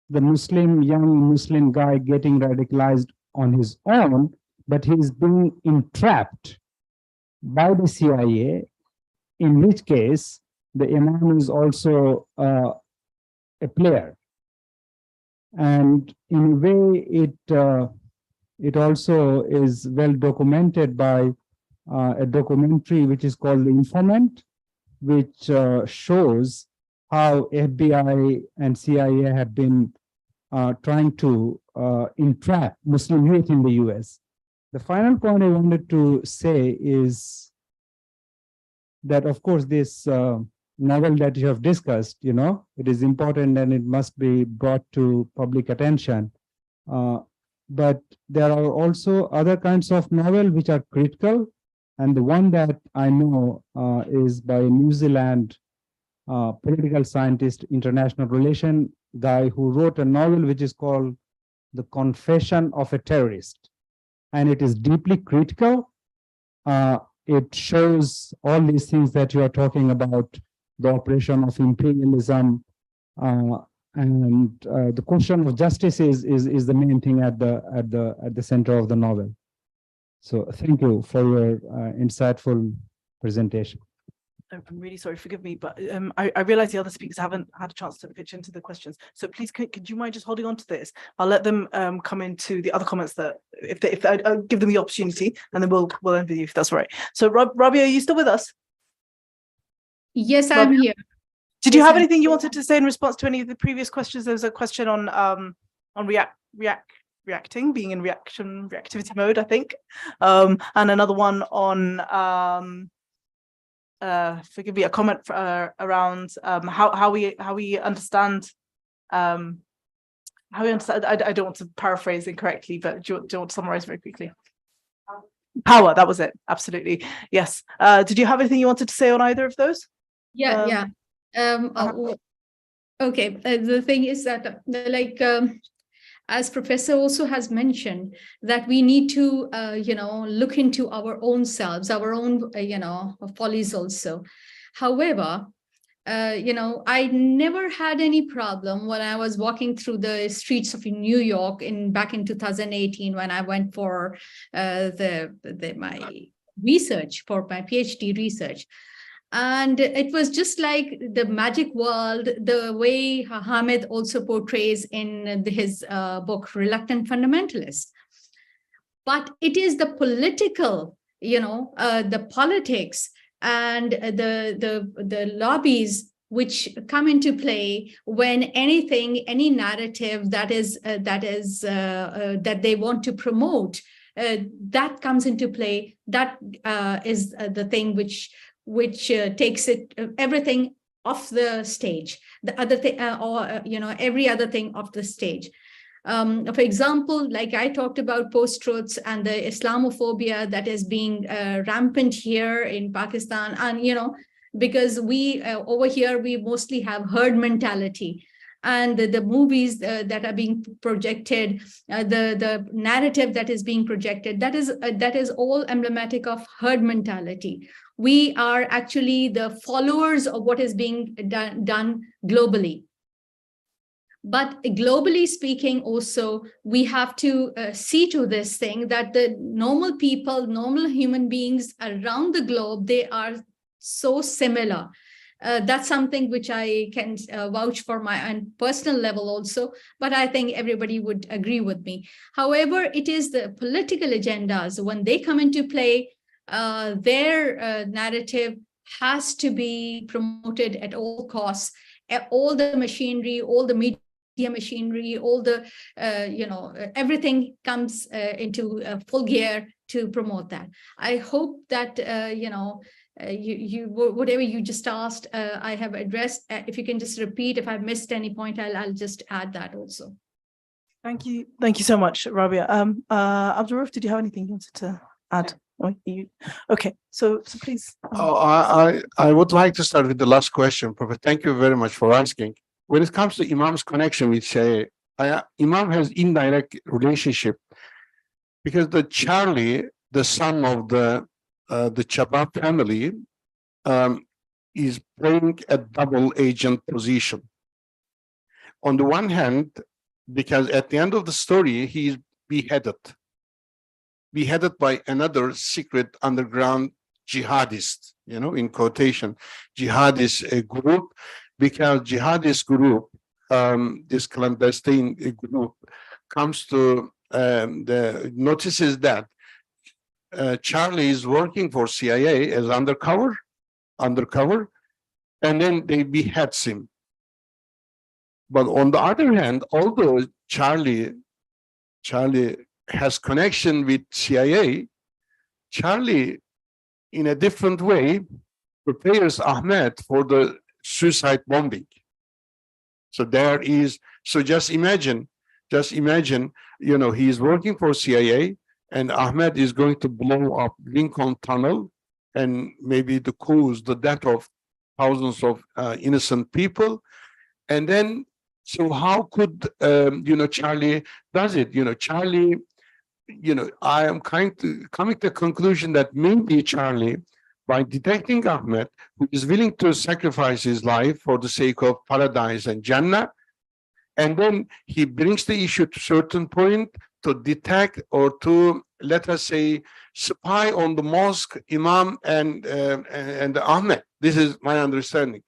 the young Muslim guy getting radicalized on his own, but he is being entrapped by the CIA, in which case the Imam is also a player. And in a way, it also is well documented by a documentary which is called The Informant, which shows how FBI and CIA have been trying to entrap Muslim youth in the US. The final point I wanted to say is that, of course, this novel that you have discussed, it is important and it must be brought to public attention. But there are also other kinds of novel which are critical And the one that I know is by a New Zealand political scientist, international relation guy who wrote a novel which is called The Confession of a Terrorist. And it is deeply critical. It shows all these things that you are talking about, the operation of imperialism, and the question of justice is the main thing at the center of the novel. So thank you for your insightful presentation. I'm really sorry, forgive me, but I realize the other speakers haven't had a chance to pitch into the questions. So please, could you mind just holding on to this? I'll let them come into the other comments that if I'll give them the opportunity, and then we'll end with you if that's all right. So Rabia, are you still with us? Yes, I'm here. Did you have anything you wanted to say in response to any of the previous questions? There was a question on reacting, being in reactivity mode, I think, and another one on forgive me, a comment around how we understand I don't want to paraphrase incorrectly, but do you want to summarize very quickly? Power, that was it. Absolutely, yes. Did you have anything you wanted to say on either of those? Yeah. Okay. The thing is that as Professor also has mentioned, that we need to, look into our own selves, our own, follies also. However, I never had any problem when I was walking through the streets of New York back in 2018 when I went for my research, for my PhD research. And it was just like the magic world, the way Hamid also portrays in his book, Reluctant Fundamentalist. But it is the political, the politics and the lobbies which come into play when any narrative that they want to promote, that comes into play. That is the thing which takes everything off the stage, the other thing, every other thing off the stage. For example, like I talked about post-truths and the Islamophobia that is being rampant here in Pakistan, and because we over here we mostly have herd mentality. And the movies that are being projected, the narrative that is being projected, that is all emblematic of herd mentality. We are actually the followers of what is being done globally. But globally speaking, also, we have to see to this thing that the normal people, normal human beings around the globe, they are so similar. That's something which I can vouch for my own personal level also, but I think everybody would agree with me. However, it is the political agendas, when they come into play, their narrative has to be promoted at all costs. All the machinery, all the media machinery, all the, everything comes into full gear to promote that. I hope that, you whatever you just asked, I have addressed. If you can just repeat, if I've missed any point, I'll just add that also. Thank you so much, Rabia. Abdurrauf, did you have anything you wanted to add? Okay, so please. I would like to start with the last question, Prophet. Thank you very much for asking. When it comes to Imam's connection with Sharia, Imam has indirect relationship because the Charlie, the son of the Chabab family, is playing a double agent position. On the one hand, because at the end of the story, he is beheaded by another secret underground jihadist, in quotation, jihadist group, because jihadist group, this clandestine group, comes to notices that Charlie is working for CIA as undercover, and then they beheads him. But on the other hand, although Charlie has connection with CIA, Charlie, in a different way, prepares Ahmed for the suicide bombing. So just imagine, he is working for CIA, and Ahmed is going to blow up Lincoln Tunnel and maybe to cause the death of thousands of innocent people. And then, so how could, Charlie does it? Charlie, I am coming to the conclusion that maybe Charlie, by detecting Ahmed, who is willing to sacrifice his life for the sake of paradise and Jannah, and then he brings the issue to a certain point to detect or to, let us say, spy on the mosque, Imam, and Ahmed. This is my understanding.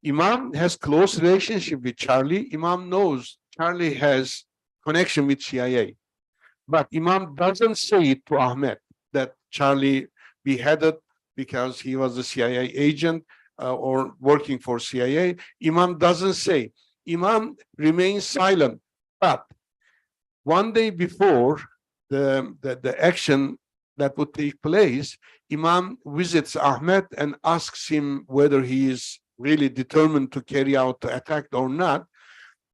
Imam has close relationship with Charlie. Imam knows Charlie has connection with CIA. But Imam doesn't say it to Ahmed that Charlie beheaded because he was a CIA agent or working for CIA. Imam doesn't say. Imam remains silent. But one day before the action that would take place, Imam visits Ahmed and asks him whether he is really determined to carry out the attack or not.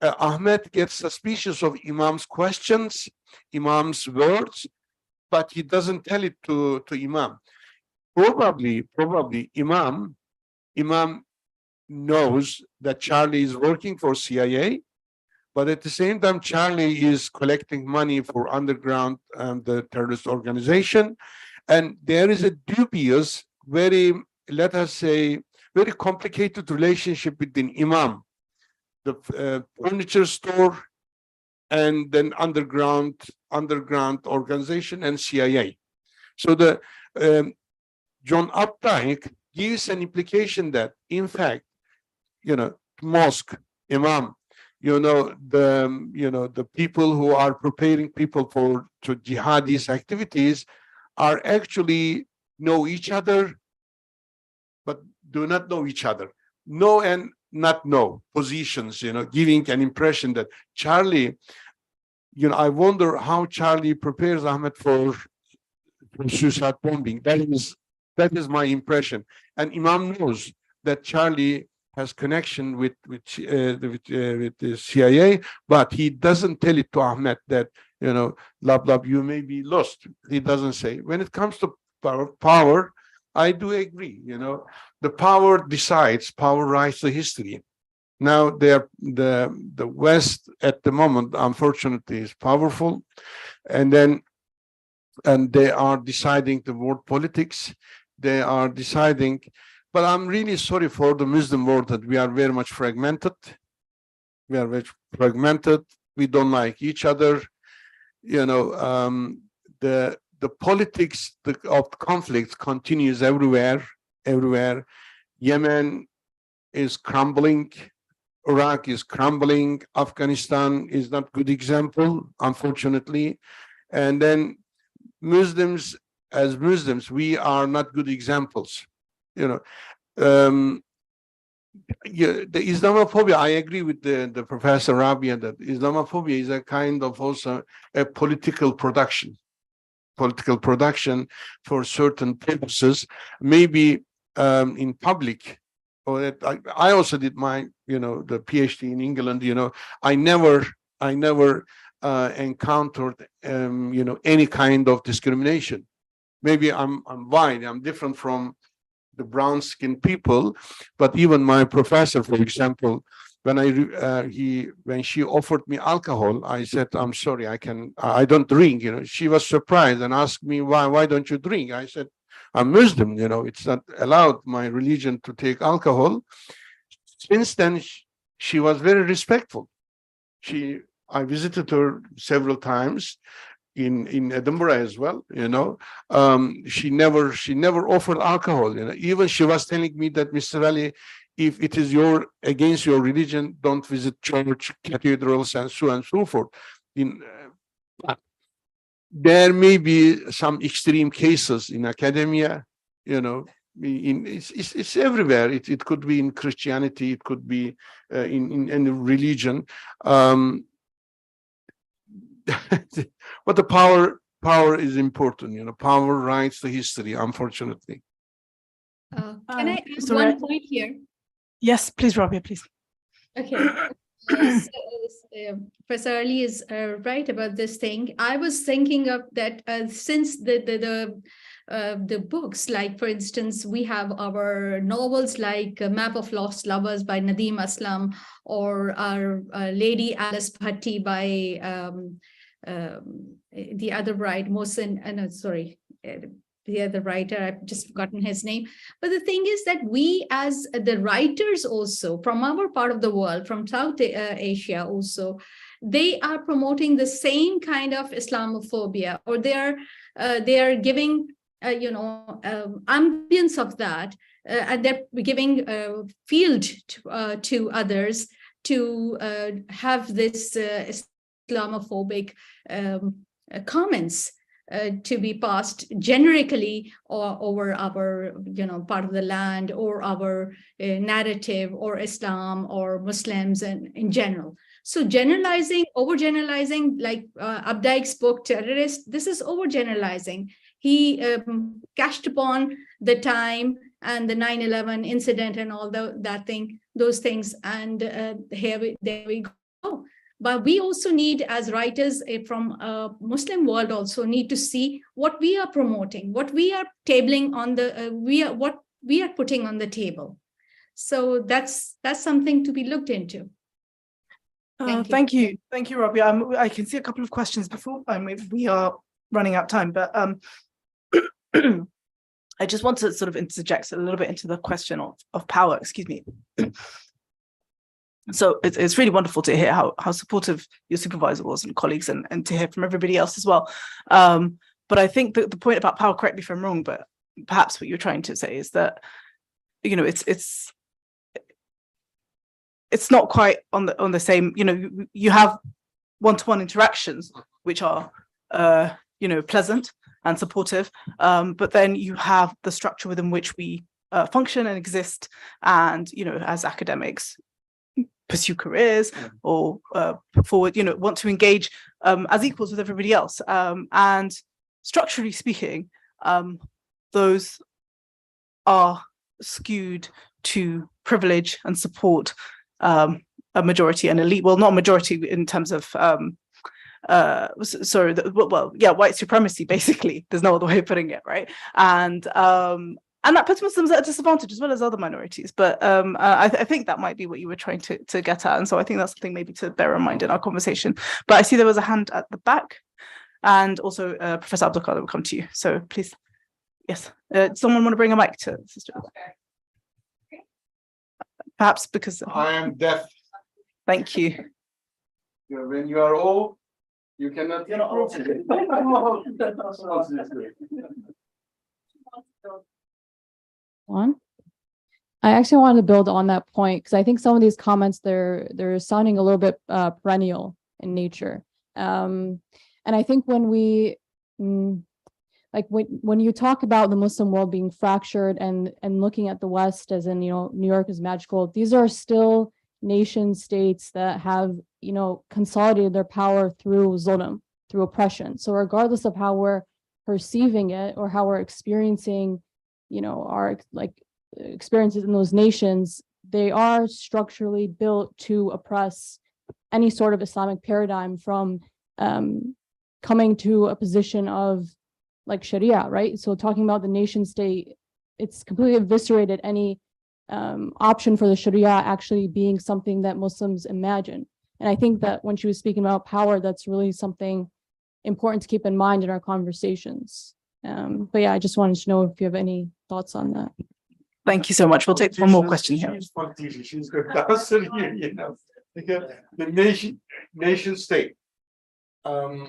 Ahmed gets suspicious of Imam's questions, Imam's words, but he doesn't tell it to Imam. Probably Imam knows that Charlie is working for CIA, but at the same time, Charlie is collecting money for underground the terrorist organization. And there is a dubious, very, let us say, very complicated relationship between Imam, the furniture store, and then underground organization and CIA. So the John Updike gives an implication that, in fact, mosque, Imam, the people who are preparing people to jihadist activities are actually know each other, but do not know each other. Know and not know positions, giving an impression that Charlie, I wonder how Charlie prepares Ahmed for suicide bombing. That is my impression. And Imam knows that Charlie has connection with the CIA, but he doesn't tell it to Ahmed that, love, you may be lost. He doesn't say. When it comes to power, I do agree, the power decides, power writes the history. Now the West at the moment, unfortunately, is powerful, and they are deciding the world politics. They are deciding, but I'm really sorry for the Muslim world that we are very much fragmented. We are very fragmented. We don't like each other. The politics of conflict continues everywhere. Yemen is crumbling. Iraq is crumbling. Afghanistan is not a good example, unfortunately. And then Muslims, as Muslims, we are not good examples. The Islamophobia, I agree with the Professor Rabia that Islamophobia is a kind of also a political production for certain purposes, maybe in public. Or I also did my, the PhD in England. I never encountered, any kind of discrimination. Maybe I'm white, I'm different from the brown-skinned people, but even my professor, for example, when she offered me alcohol, I said, I'm sorry, I don't drink. She was surprised and asked me, why don't you drink? I said, I'm Muslim, it's not allowed my religion to take alcohol. Since then, she was very respectful. I visited her several times in Edinburgh as well. She never offered alcohol. Even she was telling me that, Mr. Ali, if it is against your religion, don't visit church, cathedrals, and so forth. There may be some extreme cases in academia, it's everywhere. It could be in Christianity, it could be in religion. But the power is important. Power writes the history, unfortunately. Can I add one point here? Yes, please, Rabia, please. Okay. Yes, Professor Ali is right about this thing. I was thinking of that since the books, like for instance, we have our novels like Map of Lost Lovers by Nadeem Aslam, or our Lady Alice Bhatti by the other writer, the other writer, I've just forgotten his name. But the thing is that we as the writers also from our part of the world, from South Asia also, they are promoting the same kind of Islamophobia, or they are giving, ambience of that, and they're giving field to others to have this Islamophobic comments to be passed generically or over our, part of the land, or our narrative, or Islam, or Muslims, and in general. So generalizing, overgeneralizing, like Updike's book, Terrorist, this is overgeneralizing. He cashed upon the time and the 9/11 incident and all those things, and there we go. But we also need, as writers from a Muslim world, also need to see what we are promoting, what we are tabling on what we are putting on the table. So that's something to be looked into. Thank you, Rabia. I can see a couple of questions before we are running out of time, but I just want to sort of interject a little bit into the question of power. Excuse me. So it's really wonderful to hear how supportive your supervisor was and colleagues, and to hear from everybody else as well. But I think that the point about power, correct me if I'm wrong, but perhaps what you're trying to say is that, it's not quite on the same, you have one-to-one interactions, which are, pleasant and supportive, but then you have the structure within which we function and exist, and, as academics, pursue careers or put forward, want to engage as equals with everybody else. And structurally speaking, those are skewed to privilege and support a majority and elite. Well, not majority in terms of, white supremacy, basically. There's no other way of putting it, right? And that puts Muslims at a disadvantage as well as other minorities. But I think that might be what you were trying to get at. And so I think that's something maybe to bear in mind in our conversation. But I see there was a hand at the back. And also Professor Abdulkader will come to you. So please, yes. Someone want to bring a mic to Sister? Perhaps because... I am deaf. Thank you. When you are old, you cannot... You're not old. One. I actually wanted to build on that point, because I think some of these comments, they're sounding a little bit perennial in nature. And I think when we when you talk about the Muslim world being fractured and looking at the West as in, New York is magical, these are still nation states that have, consolidated their power through zulm, through oppression. So regardless of how we're perceiving it or how we're experiencing, our experiences in those nations, they are structurally built to oppress any sort of Islamic paradigm from coming to a position of Sharia, right? So talking about the nation state, it's completely eviscerated any option for the Sharia actually being something that Muslims imagine. And I think that when she was speaking about power, that's really something important to keep in mind in our conversations. But yeah, I just wanted to know if you have any thoughts on that. Thank you so much. We'll take one more question here. She's got the answer here, Because the nation state. Well,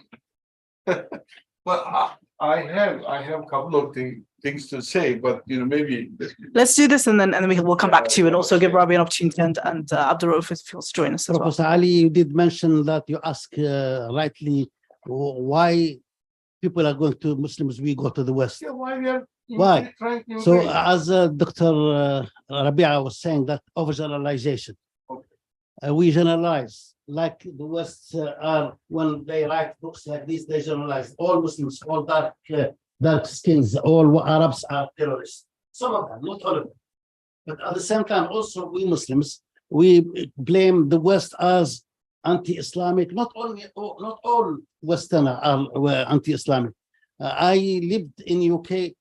I have a couple of things to say, but maybe let's do this, and then we'll come back to you, and also give Rabia an opportunity, and Abdurrauf if he wants to join us as well. Professor Ali, you did mention that you ask rightly why people are going to Muslims, we go to the West. Yeah, why? So as Dr. Rabia was saying, that overgeneralization. Okay. We generalize, like the West are, when they write books like this, they generalize all Muslims, all dark skins, all Arabs are terrorists. Some of them, not all of them. But at the same time, also we Muslims we blame the West as anti-Islamic. Not all Westerners were anti-Islamic. I lived in UK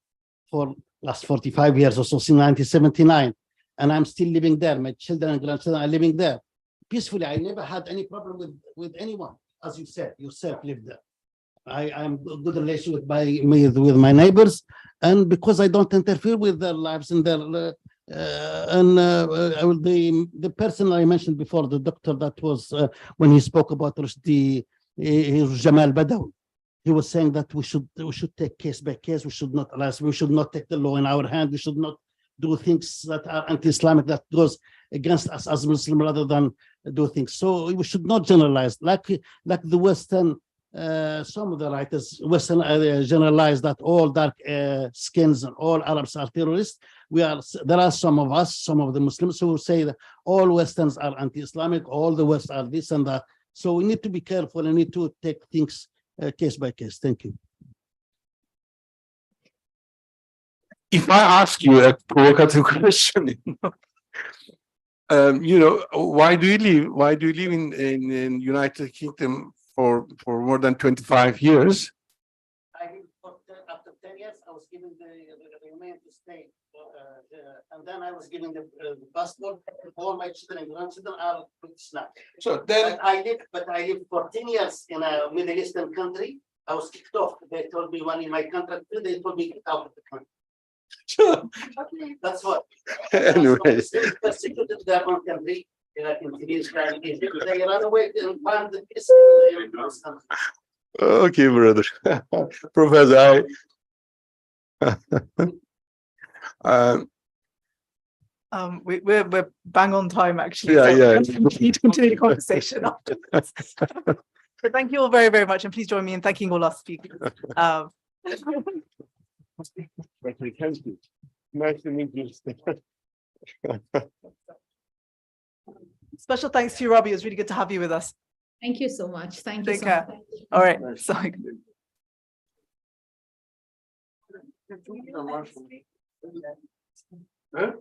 for last 45 years or so, since 1979, and I'm still living there. My children and grandchildren are living there peacefully. I never had any problem with anyone, as you said, yourself lived there. I am good relation with my neighbors, and because I don't interfere with their lives and their the person I mentioned before, the doctor that was when he spoke about Rushdie, Jamal Badawi, he was saying that we should take case by case. We should not take the law in our hand. We should not do things that are anti-Islamic, that goes against us as Muslim, rather than do things. So we should not generalize like the Western. Some of the writers Western generalize that all dark skins and all Arabs are terrorists. There are some of us, some of the Muslims, who say that all Westerns are anti-Islamic, all the West are this and that. So we need to be careful and need to take things case by case. Thank you. If I ask you a provocative question, why do you live in United Kingdom for more than 25 years? After 10 years, I was given the remain to stay, and then I was given the passport. All my children and grandchildren are British now. So then, but I lived for 10 years in a Middle Eastern country. I was kicked off. They told me when in my contract, they told me get out of the country. sure. That's what. Anyways. Persecuted their own country. They run away and find the peace in those countries. Okay, brother. Professor, We're bang on time, actually. Yeah, so we need to continue the conversation afterwards. So thank you all very, very much, and please join me in thanking all our speakers. Nice to meet you. Special thanks to you, Rabia. It was really good to have you with us. Thank you so much. Thank you Take so care. much. All right. So. Huh?